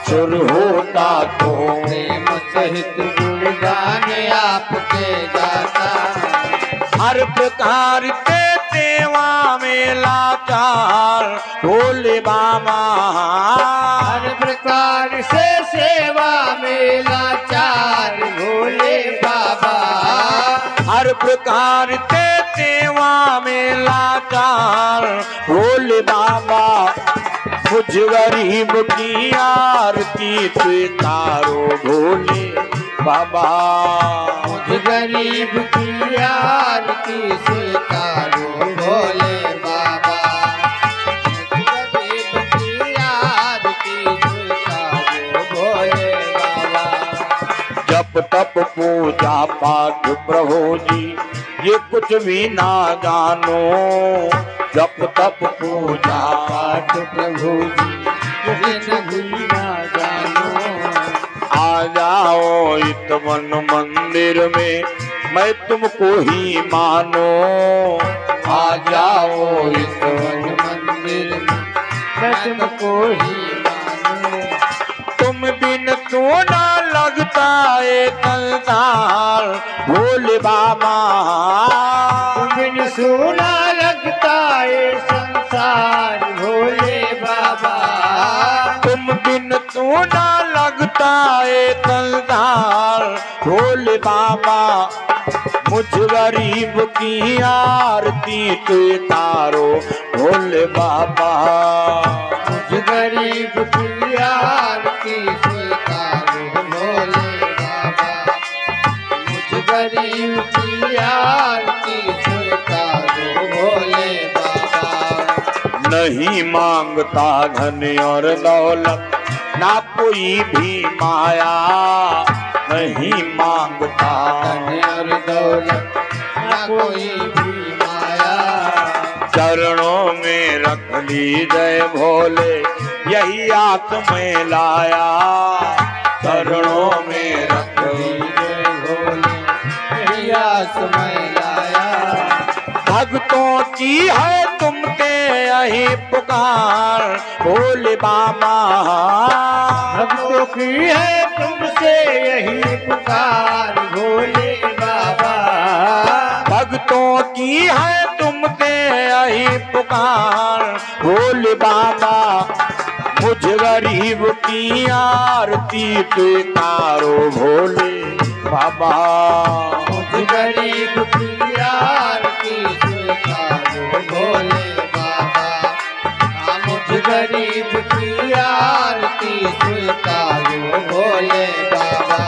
सुर होता तो प्रेम सहित गुणगान आपके गाता हर प्रकार के सेवा में लाचार भोले बाबा हर प्रकार से सेवा में लाचार भोले बाबा हर प्रकार से सेवा में लाचार भोले बाबा मुझ गरीब की आरती स्वीकारो भोले बाबा मुझ गरीब की आरती स्वीकारो भोले बाबा मुझ गरीब की आरती स्वीकारो भोले बाबा जप तप पूजा पाठ प्रभु जी ये कुछ भी ना जानो जप तप पूजा पाठ प्रभु जी ये कुछ भी ना जानो आ जाओ इस वन मंदिर में मैं तुमको ही मानो आ जाओ इस वन मंदिर में मैं तुमको ही मानो तुम बिन सोना लगता है संसार भोले बाबा तुम बिन सोना लगता है संसार भोले बाबा तुम बिन सोना लगता है संसार भोले बाबा मुझ गरीब की आरती स्वीकारो भोले बाबा मुझ गरीब की आरती स्वीकारो भोले बाबा मुझ गरीब की आरती स्वीकारो भोले बाबा नहीं मांगता धन और दौलत ना कोई भी माया नहीं मांगता धन और दौलत ना कोई भी माया चरणों में रख ली जय भोले यही आस में लाया चरणों में रख ली जय भोले यही आस में लाया भक्तों की है तुमसे यही पुकार भोले बाबा भक्तों की है तुमसे यही पुकार भोले बाबा भक्तों की है तुमसे यही पुकार भोले बाबा मुझ गरीब की आरती स्वीकारो भोले बाबा मुझ गरीब की आरती स्वीकारो भोले बाबा मुझ गरीब की आरती स्वीकारो भोले बाबा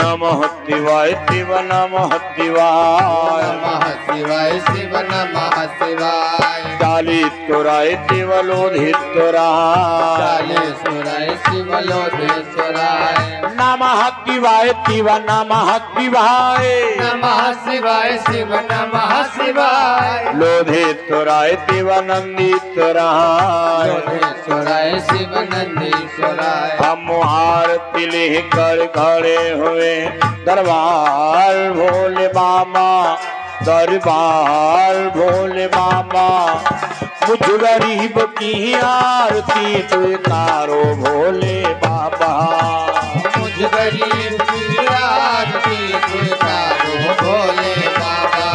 नमः शिवाय शिव नमः शिवाय नमः शिवाय शिव नमः शिवाय 40 चौराहे शिव लोधेश्वराय कालेश्वराय शिव लोधेश्वराय नमः शिवाय शिव नमः शिवाय नमः शिवाय शिव नमः शिवाय लोधेश्वराय शिव नंदीश्वराय लोधेश्वराय शिव नंदीश्वराय हम आरती लेकर खड़े हुए दरबार भोले बाबा दरबार भोले बाबा मुझ गरीब की आरती स्वीकारो भोले बाबा मुझ गरीब की आरती स्वीकारो भोले बाबा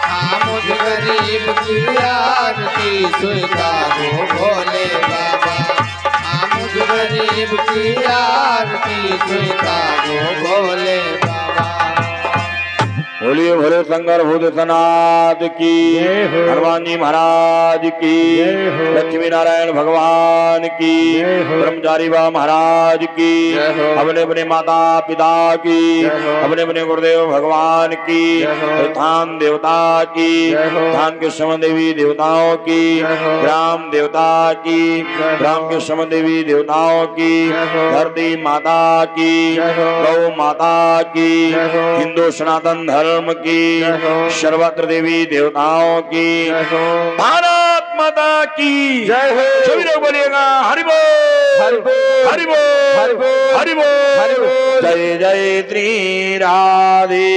हाँ मुझ गरीब की आरती स्वीकारो भोले बाबा हाँ मुझ गरीब की आरती स्वीकारो भोले बाबा। बोलिए भोले शंकर भूतनाथ की, हनुमान जी महाराज की, लक्ष्मी नारायण भगवान की, ब्रह्मचारी बाबा महाराज की, अपने अपने माता पिता की, अपने अपने गुरुदेव भगवान की, स्थान देवता की, स्थान के सम देवी देवताओं की, ग्राम देवता की, ग्राम के सम देवी देवताओं की, धरती माता की, गौ माता की, हिंदू सनातन धर्म की, सर्वत्र देवी देवताओं की, भारत माता की जय हो। सभी लोग बोलिएगा हरि बोल हरि बोल हरि बोल हरि बोल हरि बोल। जय जय श्री राधे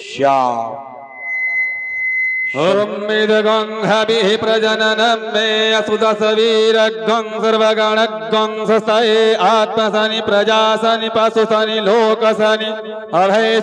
श्याम। ओम मिदगंहभिः प्रजननं मे असुदसवीरगं सर्वगणगं सस्तये आत्मसनि प्रजासनि पशुसनि लोकसनि अभय